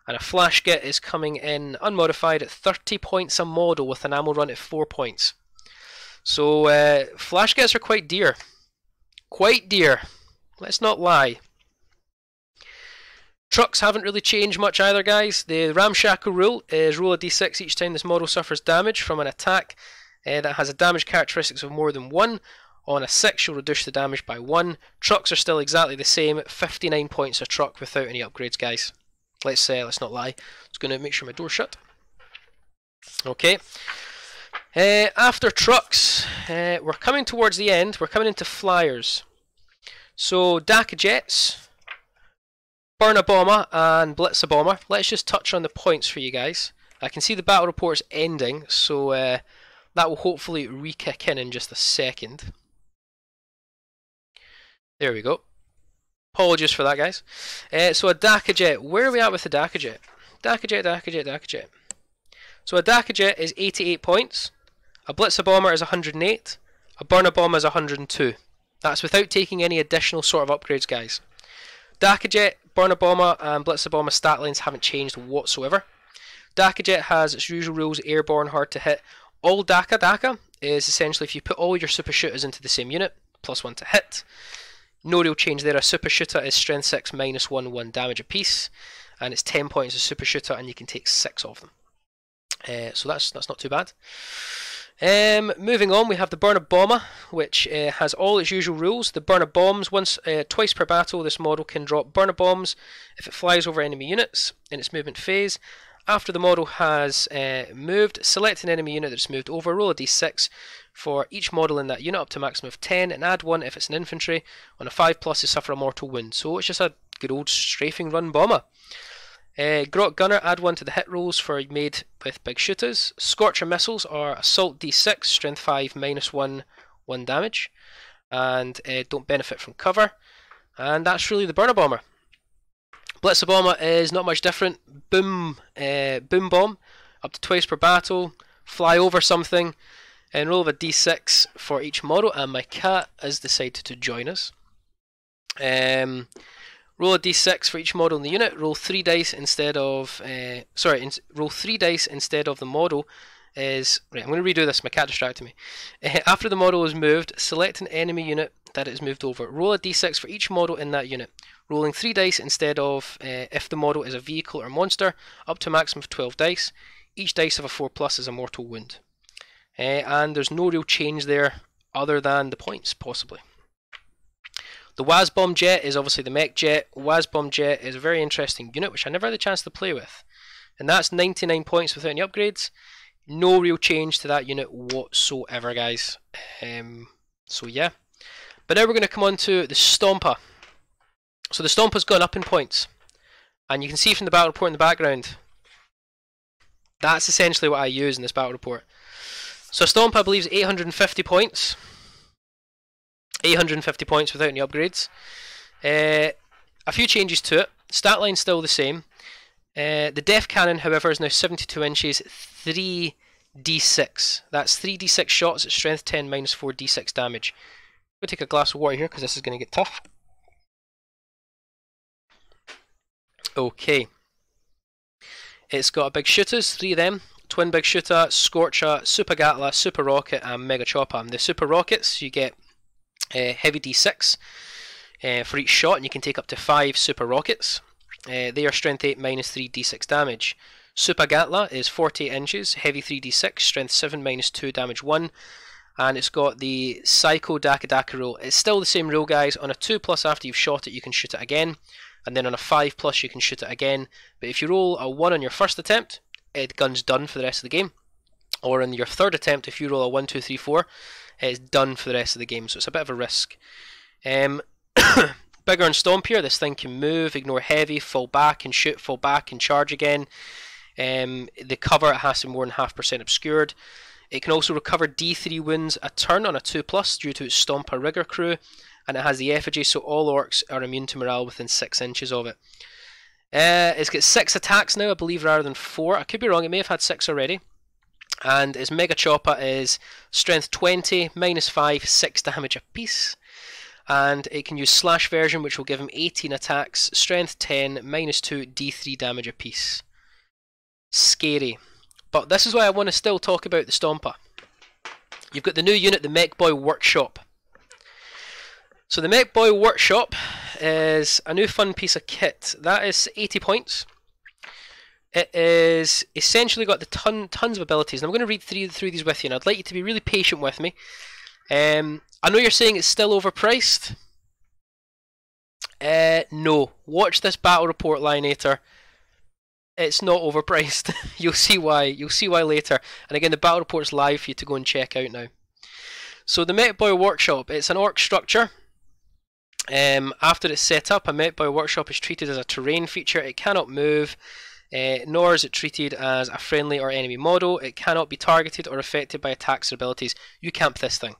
S1: And a Flash Git is coming in unmodified at 30 points a model with an ammo run at 4 points. So Flash Gits are quite dear. Quite dear. Let's not lie. Trucks haven't really changed much either, guys. The Ramshackle rule is roll a d6 each time this model suffers damage from an attack that has a damage characteristics of more than 1. On a 6, you'll reduce the damage by 1. Trucks are still exactly the same, 59 points a truck without any upgrades, guys. Let's not lie. I'm just going to make sure my door's shut. Okay. After trucks, we're coming towards the end. We're coming into flyers. So Daka Jets, Burner Bomber, and Blitzer Bomber. Let's just touch on the points for you guys. I can see the battle report's ending, so that will hopefully re-kick in just a second. There we go. Apologies for that, guys. So a Daka Jet. Where are we at with the Daka Jet? Daka Jet, Daka Jet, Daka Jet. So a Daka Jet is 88 points. A Blitzer Bomber is 108. A Burner Bomber is 102. That's without taking any additional sort of upgrades, guys. Daka Jet, Burner Bomber, and Blitzer Bomber stat lines haven't changed whatsoever. Daka Jet has its usual rules: airborne, hard to hit. All Daka is essentially if you put all your super shooters into the same unit, +1 to hit. No real change there. A super shooter is Strength 6, -1, 1 damage apiece, and it's 10 points a super shooter, and you can take 6 of them. So that's not too bad. Moving on, we have the Burner Bomber, which has all its usual rules. The Burner Bombs, twice per battle, this model can drop Burner Bombs if it flies over enemy units in its movement phase, After the model has moved, select an enemy unit that's moved over, roll a d6 for each model in that unit up to a maximum of 10, and add 1 if it's an infantry. On a 5+, they suffer a mortal wound. So it's just a good old strafing run bomber. Grot Gunner, add 1 to the hit rolls for made with big shooters. Scorcher missiles are assault d6, strength 5, -1, 1 damage, and don't benefit from cover. And that's really the burner bomber. Blitzer bomber is not much different. Boom bomb, up to twice per battle. Fly over something, and roll of a d6 for each model. And my cat has decided to join us. Roll a d6 for each model in the unit. Roll 3 dice instead of roll 3 dice instead of the model. Right, I'm going to redo this. My cat distracted me. After the model is moved, select an enemy unit that it is moved over. Roll a d6 for each model in that unit, rolling 3 dice instead of if the model is a vehicle or monster, up to a maximum of 12 dice. Each dice of a 4+ is a mortal wound. And there's no real change there other than the points, possibly. The Wazbomb Jet is obviously the mech jet. Wazbomb Jet is a very interesting unit which I never had the chance to play with. And that's 99 points without any upgrades. No real change to that unit whatsoever, guys. So yeah. But now we're going to come on to the Stomper. So the Stomper's gone up in points. And you can see from the battle report in the background, that's essentially what I use in this battle report. So Stomper, I believe, is 850 points. 850 points without any upgrades. A few changes to it. Stat line's still the same. The Def Cannon, however, is now 72 inches, 3d6. That's 3d6 shots at strength 10 -4 d6 damage. I'm going to take a glass of water here because this is going to get tough. Okay. It's got big shooters, 3 of them. Twin Big Shooter, Scorcher, Super Gatla, Super Rocket, and Mega Chopper. The Super Rockets, you get heavy d6 for each shot, and you can take up to 5 Super Rockets. They are strength 8 -3 d6 damage. Super Gatla is 48 inches, heavy 3d6, strength 7 -2 damage 1. And it's got the Psycho Daka rule. It's still the same rule, guys. On a 2+ after you've shot it, you can shoot it again. And then on a 5+ you can shoot it again. But if you roll a 1 on your first attempt, the gun's done for the rest of the game. Or on your third attempt, if you roll a 1, 2, 3, 4, it's done for the rest of the game. So it's a bit of a risk. Bigger and stompier, this thing can move, ignore heavy, fall back and shoot, fall back and charge again. The cover, it has to be more than 0.5% obscured. It can also recover D3 wounds a turn on a 2+ due to its Stomper Rigger crew, and it has the effigy, so all orcs are immune to morale within 6 inches of it. It's got 6 attacks now, I believe, rather than 4. I could be wrong, it may have had 6 already. And its Mega Chopper is strength 20, -5, 6 damage apiece. And it can use Slash version, which will give him 18 attacks, strength 10, -2, D3 damage apiece. Scary. But this is why I want to still talk about the Stomper. You've got the new unit, the Mech Boy Workshop. So the Mech Boy Workshop is a new fun piece of kit. That is 80 points. It is essentially got the tons of abilities. And I'm going to read through these with you, and I'd like you to be really patient with me. I know you're saying it's still overpriced. No. Watch this battle report, Lineator. It's not overpriced. You'll see why. You'll see why later. And again, the battle report's live for you to go and check out now. So the Mech Boy Workshop, it's an orc structure. After it's set up, a Mech Boy Workshop is treated as a terrain feature. It cannot move, nor is it treated as a friendly or enemy model. It cannot be targeted or affected by attacks or abilities. You camp this thing.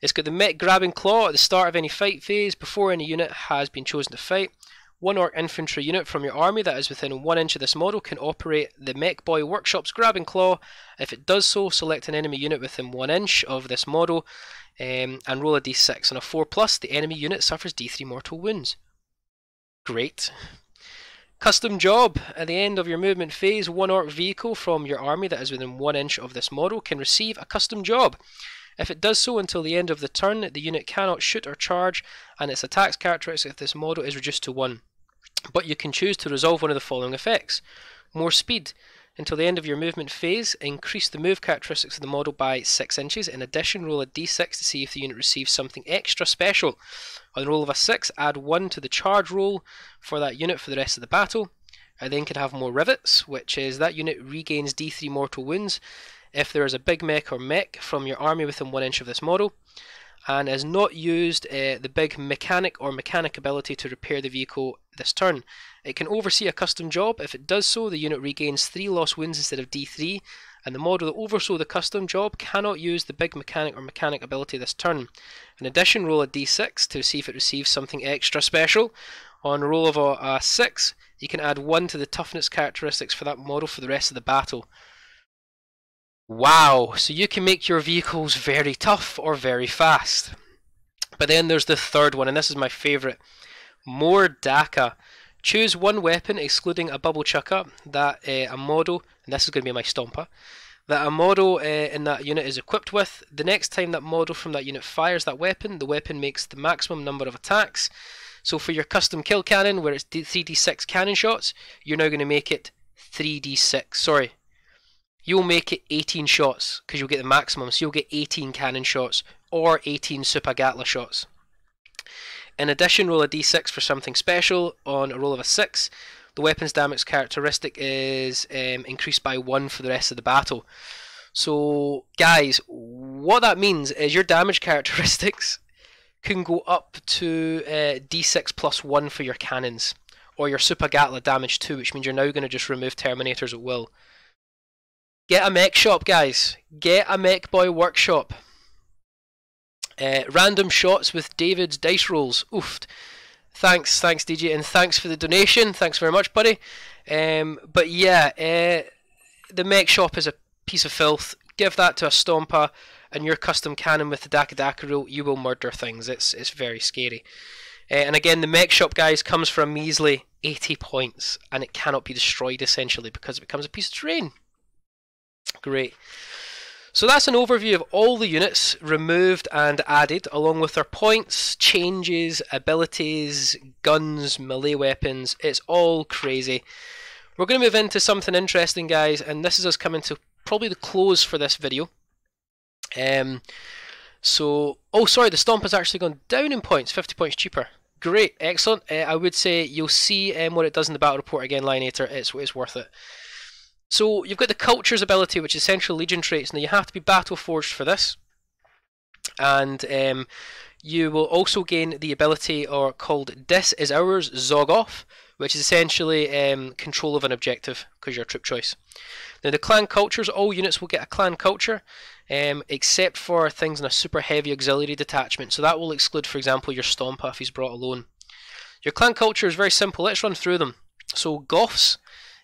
S1: It's got the Mech Grabbing Claw at the start of any fight phase before any unit has been chosen to fight. One orc infantry unit from your army that is within 1 inch of this model can operate the Mech Boy Workshop's Grabbing Claw. If it does so, select an enemy unit within 1 inch of this model and roll a d6. On a 4+, the enemy unit suffers d3 mortal wounds. Great. Custom job. At the end of your movement phase, one orc vehicle from your army that is within 1 inch of this model can receive a custom job. If it does so until the end of the turn, the unit cannot shoot or charge, and its attacks characteristic of this model is reduced to 1. But you can choose to resolve one of the following effects. More speed. Until the end of your movement phase, increase the move characteristics of the model by 6 inches. In addition, roll a d6 to see if the unit receives something extra special. On the roll of a 6, add 1 to the charge roll for that unit for the rest of the battle. I then can have more rivets, which is that unit regains D3 mortal wounds if there is a big mech or mech from your army within 1 inch of this model, and has not used the big mechanic or mechanic ability to repair the vehicle this turn. It can oversee a custom job. If it does so, the unit regains 3 lost wounds instead of D3, and the model that oversaw the custom job cannot use the big mechanic or mechanic ability this turn. In addition, roll a D6 to see if it receives something extra special. On a roll of a 6, you can add 1 to the toughness characteristics for that model for the rest of the battle. Wow, so you can make your vehicles very tough or very fast. But then there's the third one, and this is my favourite. More DACA. Choose one weapon, excluding a bubble chucker, that a model, and this is going to be my stomper, that a model in that unit is equipped with. The next time that model from that unit fires that weapon, the weapon makes the maximum number of attacks. So for your custom kill cannon, where it's 3d6 cannon shots, you're now going to make it 3d6. Sorry. You'll make it 18 shots, because you'll get the maximum, so you'll get 18 cannon shots, or 18 Super Gatla shots. In addition, roll a d6 for something special. On a roll of a 6, the weapon's damage characteristic is increased by 1 for the rest of the battle. So, guys, what that means is your damage characteristics can go up to d6 plus 1 for your cannons, or your Super Gatla damage 2, which means you're now going to just remove Terminators at will. Get a mech shop, guys. Get a Mech Boy workshop. Random shots with David's dice rolls. Oof. Thanks DJ, and thanks for the donation. Thanks very much, buddy. But yeah, the mech shop is a piece of filth. Give that to a Stomper, and your custom cannon with the DACA rule, you will murder things. It's very scary. And again, the mech shop, guys, comes for a measly 80 points, and it cannot be destroyed essentially because it becomes a piece of terrain. Great. So that's an overview of all the units removed and added, along with their points, changes, abilities, guns, melee weapons. It's all crazy. We're going to move into something interesting, guys, and this is us coming to probably the close for this video. Oh sorry, the Stomp has actually gone down in points, 50 points cheaper. Great, excellent. I would say you'll see what it does in the battle report again, Lineator. It's worth it. So you've got the Culture's ability, which is Central Legion traits. Now you have to be Battle Forged for this, and you will also gain the ability called This Is Ours, Zog Off, which is essentially control of an objective because you're a troop choice. Now the Clan Cultures, all units will get a Clan Culture, except for things in a super heavy auxiliary detachment. So that will exclude, for example, your Stompa if he's brought alone. Your Clan Culture is very simple. Let's run through them. So Goths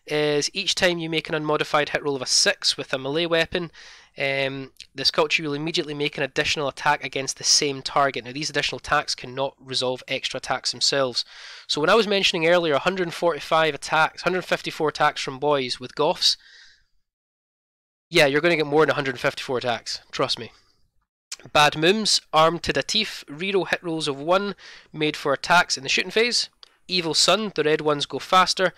S1: is each time you make an unmodified hit roll of a 6 with a melee weapon, this culture will immediately make an additional attack against the same target. Now these additional attacks cannot resolve extra attacks themselves. So when I was mentioning earlier 145 attacks, 154 attacks from boys with Goths, yeah, you're going to get more than 154 attacks, trust me. Bad Mooms, armed to the teeth, reroll hit rolls of 1 made for attacks in the shooting phase. Evil Sun, the red ones go faster.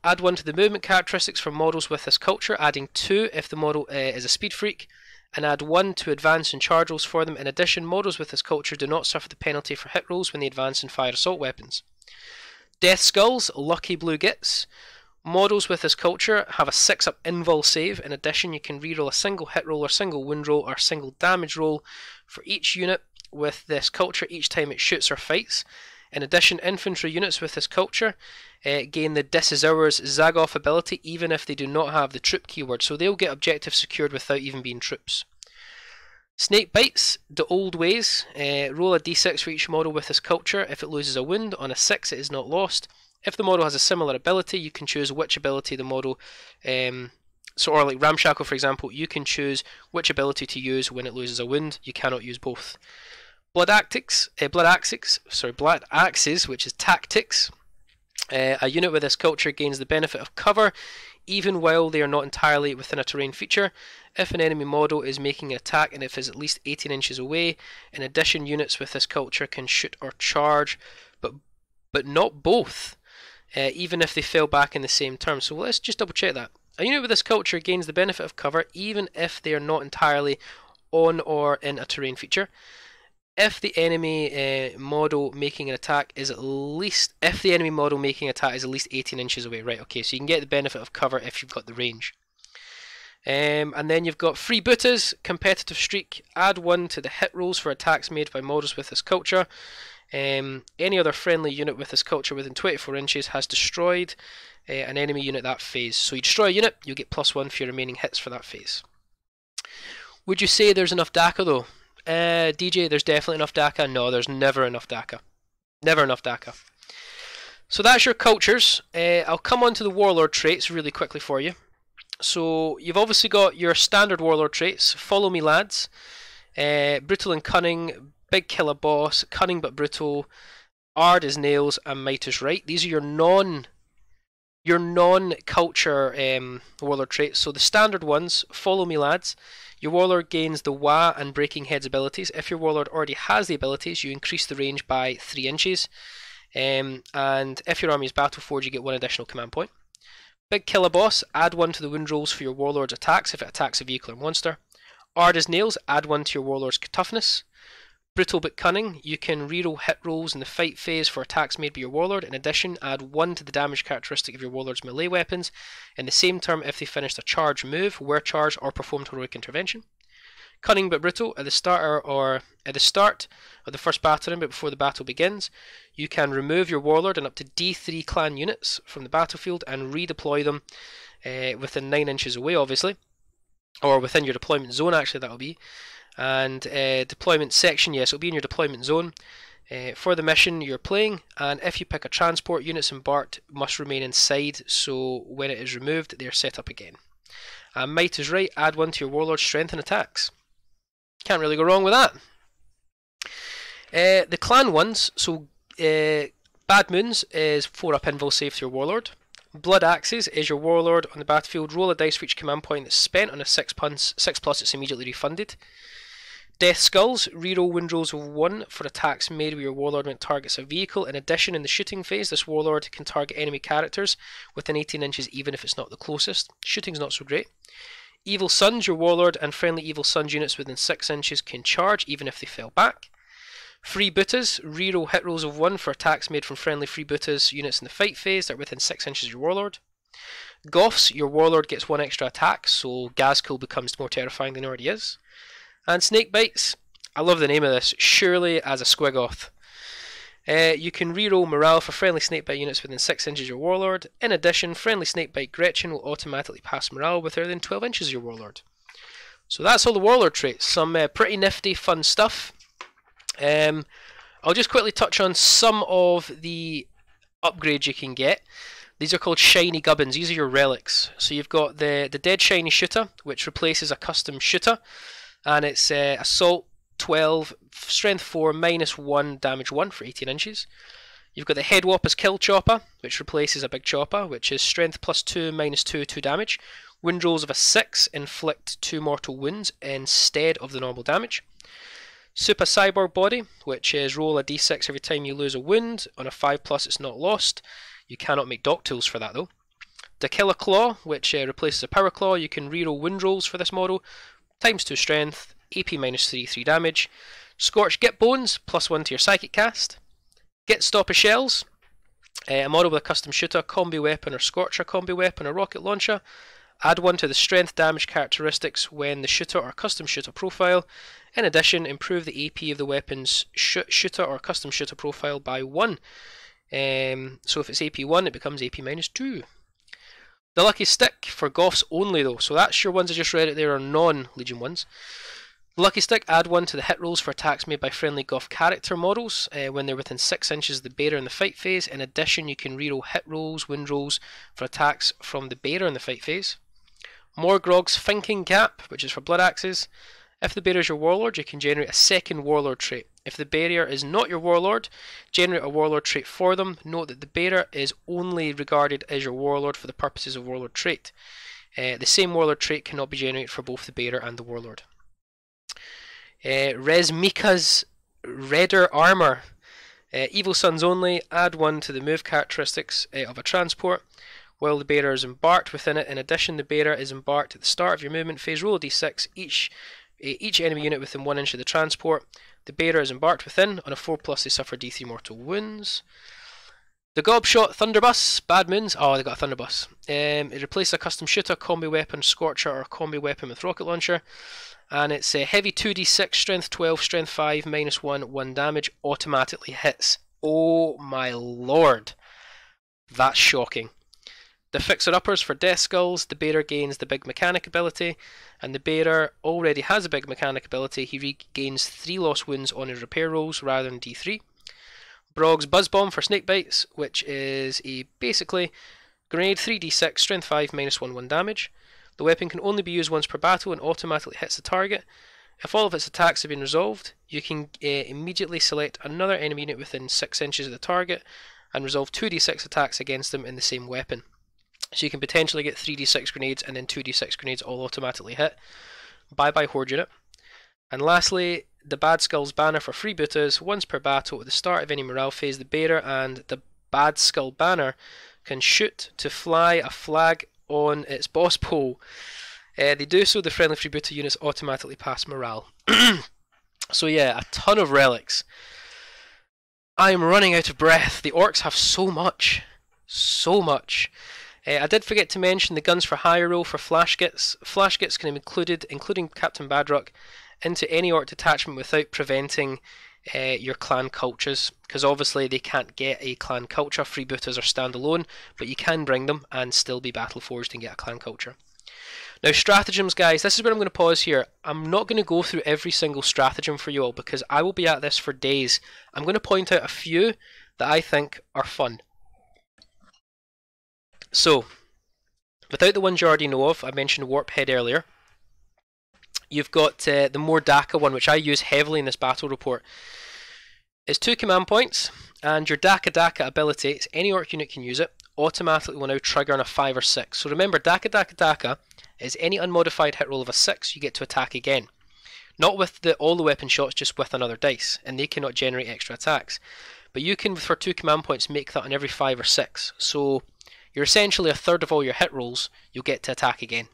S1: Add 1 to the movement characteristics for models with this culture, adding 2 if the model is a speed freak, and add 1 to advance and charge rolls for them. In addition, models with this culture do not suffer the penalty for hit rolls when they advance and fire assault weapons. Death Skulls, Lucky Blue Gits. Models with this culture have a 6-up invul save. In addition, you can reroll a single hit roll or single wound roll or single damage roll for each unit with this culture each time it shoots or fights. In addition, infantry units with this culture gain the This Is Ours Zagoff ability even if they do not have the troop keyword, so they'll get objectives secured without even being troops. Snake Bites, the old ways. Roll a d6 for each model with this culture. If it loses a wound, on a 6 it is not lost. If the model has a similar ability, you can choose which ability the model... or like Ramshackle, for example, you can choose which ability to use when it loses a wound. You cannot use both. Blood Axes, which is Tactics. A unit with this culture gains the benefit of cover, even while they are not entirely within a terrain feature, if an enemy model is making an attack and if it is at least 18 inches away. In addition, units with this culture can shoot or charge, but not both, even if they fell back in the same turn. So let's just double check that. A unit with this culture gains the benefit of cover, even if they are not entirely on or in a terrain feature. if the enemy model making an attack is at least 18 inches away. Right, okay, so you can get the benefit of cover if you've got the range. And then you've got freebooters, competitive streak, add 1 to the hit rolls for attacks made by models with this culture. Any other friendly unit with this culture within 24 inches has destroyed an enemy unit that phase. So you destroy a unit, you get +1 for your remaining hits for that phase. Would you say there's enough DACA though? DJ, there's definitely enough DACA. No, there's never enough DACA. Never enough DACA. So that's your cultures. I'll come on to the warlord traits really quickly for you. So you've obviously got your standard warlord traits. Follow me, lads. Brutal and cunning, big killer boss, cunning but brutal, hard as nails, and might is right. These are your non-culture warlord traits. So the standard ones, follow me, lads. Your warlord gains the Wah and Breaking Heads abilities. If your warlord already has the abilities, you increase the range by 3 inches. And if your army is Battleforged, you get 1 additional command point. Big Killer Boss, add 1 to the wound rolls for your warlord's attacks if it attacks a vehicle or monster. Hard as Nails, add 1 to your warlord's toughness. Brutal but Cunning, you can reroll hit rolls in the fight phase for attacks made by your warlord. In addition, add 1 to the damage characteristic of your warlord's melee weapons in the same turn if they finished a charge move, were charged, or performed heroic intervention. Cunning but Brutal, at the start of the first battle round but before the battle begins, you can remove your warlord and up to D3 clan units from the battlefield and redeploy them within 9 inches away, obviously, or within your deployment zone, actually, that'll be. And deployment section, yes, it'll be in your deployment zone for the mission you're playing. And if you pick a transport, units embarked must remain inside, so when it is removed, they're set up again. And might is right, add 1 to your warlord's strength and attacks. Can't really go wrong with that. The clan ones, so Bad Moons is 4-up invul save to your warlord. Blood Axes is your warlord on the battlefield. Roll a dice for each command point that's spent. On a 6+, it's immediately refunded. Death Skulls, reroll wound rolls of 1 for attacks made with your warlord when it targets a vehicle. In addition, in the shooting phase, this warlord can target enemy characters within 18 inches even if it's not the closest. Shooting's not so great. Evil Sons, your warlord and friendly Evil Sons units within 6 inches can charge even if they fell back. Freebooters, reroll hit rolls of 1 for attacks made from friendly freebooters units in the fight phase that are within 6 inches of your warlord. Goths, your warlord gets 1 extra attack, so Gazkul becomes more terrifying than he already is. And Snakebites, I love the name of this, surely as a Squigoth. You can reroll morale for friendly Snakebite units within 6 inches of your warlord. In addition, friendly Snakebite Gretchen will automatically pass morale within 12 inches of your warlord. So that's all the warlord traits, some pretty nifty, fun stuff. I'll just quickly touch on some of the upgrades you can get. These are called Shiny Gubbins. These are your relics. So you've got the Dead Shiny Shooter, which replaces a custom shooter, and it's Assault 12, Strength 4, -1, Damage 1 for 18 inches. You've got the Head Whopper's Kill Chopper, which replaces a Big Chopper, which is Strength +2, -2, 2 damage. Wound rolls of a 6 inflict 2 mortal wounds instead of the normal damage. Super Cyborg Body, which is roll a d6 every time you lose a wound. On a 5+, it's not lost. You cannot make Dock Tools for that though. The Killer Claw, which replaces a Power Claw. You can reroll wound rolls for this model. ×2 strength, AP -3, 3 damage. Scorched Git Bones, +1 to your Psychic cast. Git Stopper Shells, a model with a custom shooter, combi weapon or Scorcher combi weapon or rocket launcher. Add 1 to the strength damage characteristics when the shooter or custom shooter profile. In addition, improve the AP of the weapon's shooter or custom shooter profile by 1. So if it's AP 1, it becomes AP -2. The Lucky Stick for Goths only though, so that's your ones I just read out there are non-Legion ones. The Lucky Stick, add 1 to the hit rolls for attacks made by friendly Goth character models when they're within 6 inches of the bearer in the fight phase. In addition, you can reroll hit rolls, wind rolls for attacks from the bearer in the fight phase. Morgrog's Thinking Cap, which is for Blood Axes. If the bearer is your warlord, you can generate a second warlord trait. If the bearer is not your warlord, generate a warlord trait for them. Note that the bearer is only regarded as your warlord for the purposes of warlord trait. The same warlord trait cannot be generated for both the bearer and the warlord. Resmika's Redder Armor. Evil Sons only, add 1 to the move characteristics of a transport while the bearer is embarked within it. In addition, the bearer is embarked at the start of your movement phase. Roll a d6. Each enemy unit within 1 inch of the transport The bearer is embarked within. On a 4+, they suffer D3 mortal wounds. The Gobshot Thunderbuss, Bad Moons. Oh, they got a Thunderbuss. It replaces a custom shooter, combi weapon, Scorcher, or a combi weapon with rocket launcher. And it's a heavy 2d6, strength 12, strength 5, -1, 1 damage, automatically hits. Oh my lord. That's shocking. The fixer-uppers for Death Skulls, the bearer gains the big mechanic ability, and the bearer already has a big mechanic ability. He regains 3 lost wounds on his repair rolls rather than D3. Brog's Buzz Bomb for Snake Bites, which is a basically grenade 3d6, strength 5, -1, 1 damage. The weapon can only be used once per battle and automatically hits the target. If all of its attacks have been resolved, you can immediately select another enemy unit within 6 inches of the target and resolve 2d6 attacks against them in the same weapon. So you can potentially get 3d6 grenades and then 2d6 grenades all automatically hit. Bye bye Horde unit. And lastly, the Bad Skull's banner for freebooters. Once per battle at the start of any morale phase, the bearer and the Bad Skull banner can shoot to fly a flag on its boss pole. They do so, the friendly freebooter units automatically pass morale. So yeah, a ton of relics. I am running out of breath. The Orks have so much. So much. I did forget to mention the guns for higher roll for flashgits. Flashgits can be included, including Captain Badrock, into any Orc detachment without preventing your clan cultures, because obviously they can't get a clan culture. Freebooters are standalone, but you can bring them and still be battle forged and get a clan culture. Now, stratagems, guys, this is where I'm going to pause here. I'm not going to go through every single stratagem for you all because I will be at this for days. I'm going to point out a few that I think are fun. So, without the ones you already know of, I mentioned Warphead earlier. You've got the Mordaka one, which I use heavily in this battle report. It's 2 command points, and your Daka ability, any Orc unit can use it, automatically will now trigger on a 5 or 6. So remember, Daka is any unmodified hit roll of a 6, you get to attack again. Not with all the weapon shots, just with another dice, and they cannot generate extra attacks. But you can, for 2 command points, make that on every 5 or 6. So you're essentially a third of all your hit rolls, you'll get to attack again.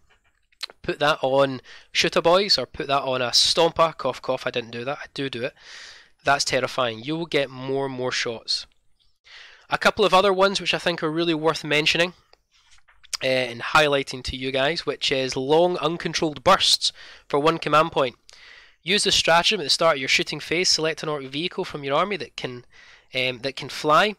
S1: Put that on Shooter Boys, or put that on a Stomper. Cough, cough, I didn't do that. I do it. That's terrifying. You will get more and more shots. A couple of other ones which I think are really worth mentioning and highlighting to you guys, which is long uncontrolled bursts for 1 command point. Use the stratagem at the start of your shooting phase. Select an Orc vehicle from your army that can fly.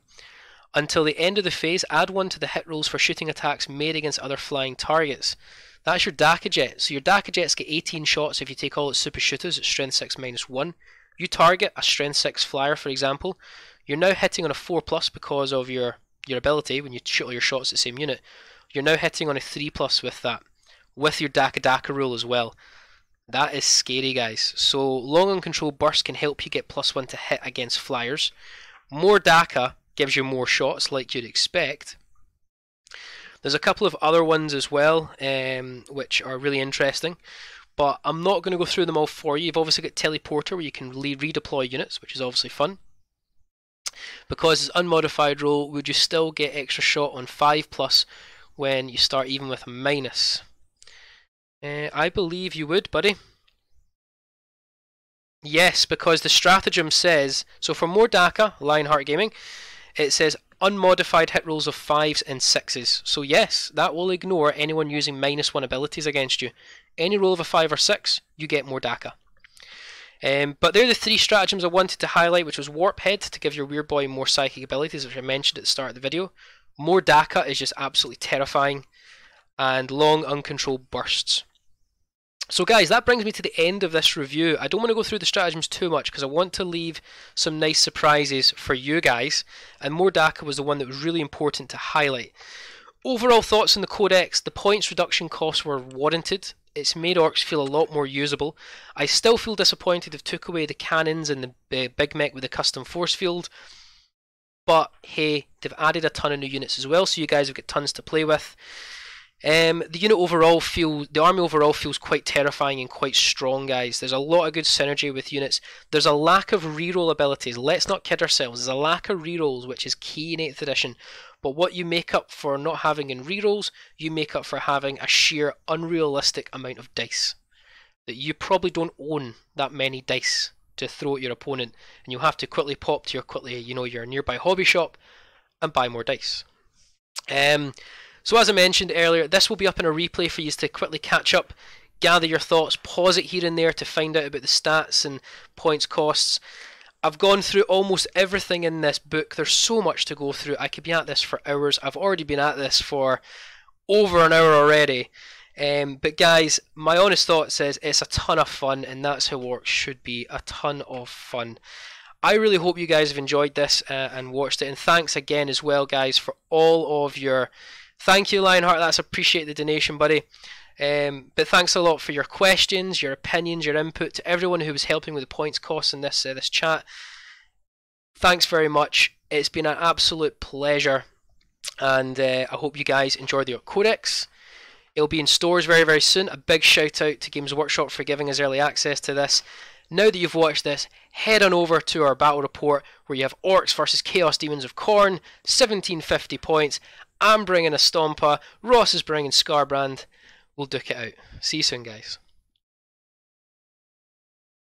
S1: Until the end of the phase, add 1 to the hit rolls for shooting attacks made against other flying targets. That's your Daka Jet. So your Daka Jets get 18 shots if you take all its super shooters at strength 6 -1. You target a strength 6 flyer, for example. You're now hitting on a 4+ because of your ability when you shoot all your shots at the same unit. You're now hitting on a 3+ with that, with your Daka rule as well. That is scary, guys. So long uncontrolled burst can help you get +1 to hit against flyers. More Daka gives you more shots, like you'd expect. There's a couple of other ones as well, which are really interesting, but I'm not going to go through them all for you. You've obviously got Teleporter, where you can redeploy units, which is obviously fun. Because it's unmodified roll, would you still get extra shot on 5+ when you start even with a minus? I believe you would, buddy. Yes, because the stratagem says, so for Mordaka, Lionheart Gaming, it says unmodified hit rolls of 5s and 6s. So yes, that will ignore anyone using -1 abilities against you. Any roll of a 5 or 6, you get Mordaka. But they're the 3 stratagems I wanted to highlight, which was Warphead to give your weird boy more psychic abilities, which I mentioned at the start of the video. Mordaka is just absolutely terrifying, and long uncontrolled bursts. So guys, that brings me to the end of this review. I don't want to go through the stratagems too much because I want to leave some nice surprises for you guys, and Mordaka was the one that was really important to highlight. Overall thoughts on the Codex: the points reduction costs were warranted. It's made Orcs feel a lot more usable. I still feel disappointed they've took away the cannons and the big mech with the custom force field, but hey, they've added a ton of new units as well, so you guys have got tons to play with. The army overall feels quite terrifying and quite strong, guys. There's a lot of good synergy with units. There's a lack of reroll abilities. Let's not kid ourselves. There's a lack of rerolls, which is key in 8th edition. But what you make up for not having in rerolls, you make up for having a sheer unrealistic amount of dice. That you probably don't own that many dice to throw at your opponent, and you'll have to quickly pop to your nearby hobby shop and buy more dice. So as I mentioned earlier, this will be up in a replay for you to quickly catch up, gather your thoughts, pause it here and there to find out about the stats and points costs. I've gone through almost everything in this book. There's so much to go through. I could be at this for hours. I've already been at this for over an hour already. But guys, my honest thought says it's a ton of fun, and that's how Orks should be, a ton of fun. I really hope you guys have enjoyed this and watched it, and thanks again as well, guys, for all of your... Thank you, Lionheart, that's appreciate the donation, buddy. But thanks a lot for your questions, your opinions, your input, to everyone who was helping with the points costs in this chat. Thanks very much. It's been an absolute pleasure, and I hope you guys enjoy the Codex. It'll be in stores very, very soon. A big shout out to Games Workshop for giving us early access to this. Now that you've watched this, head on over to our battle report where you have Orcs versus Chaos Demons of Khorne, 1750 points. I'm bringing a Stompa, Ross is bringing Scarbrand. We'll duke it out. See you soon, guys.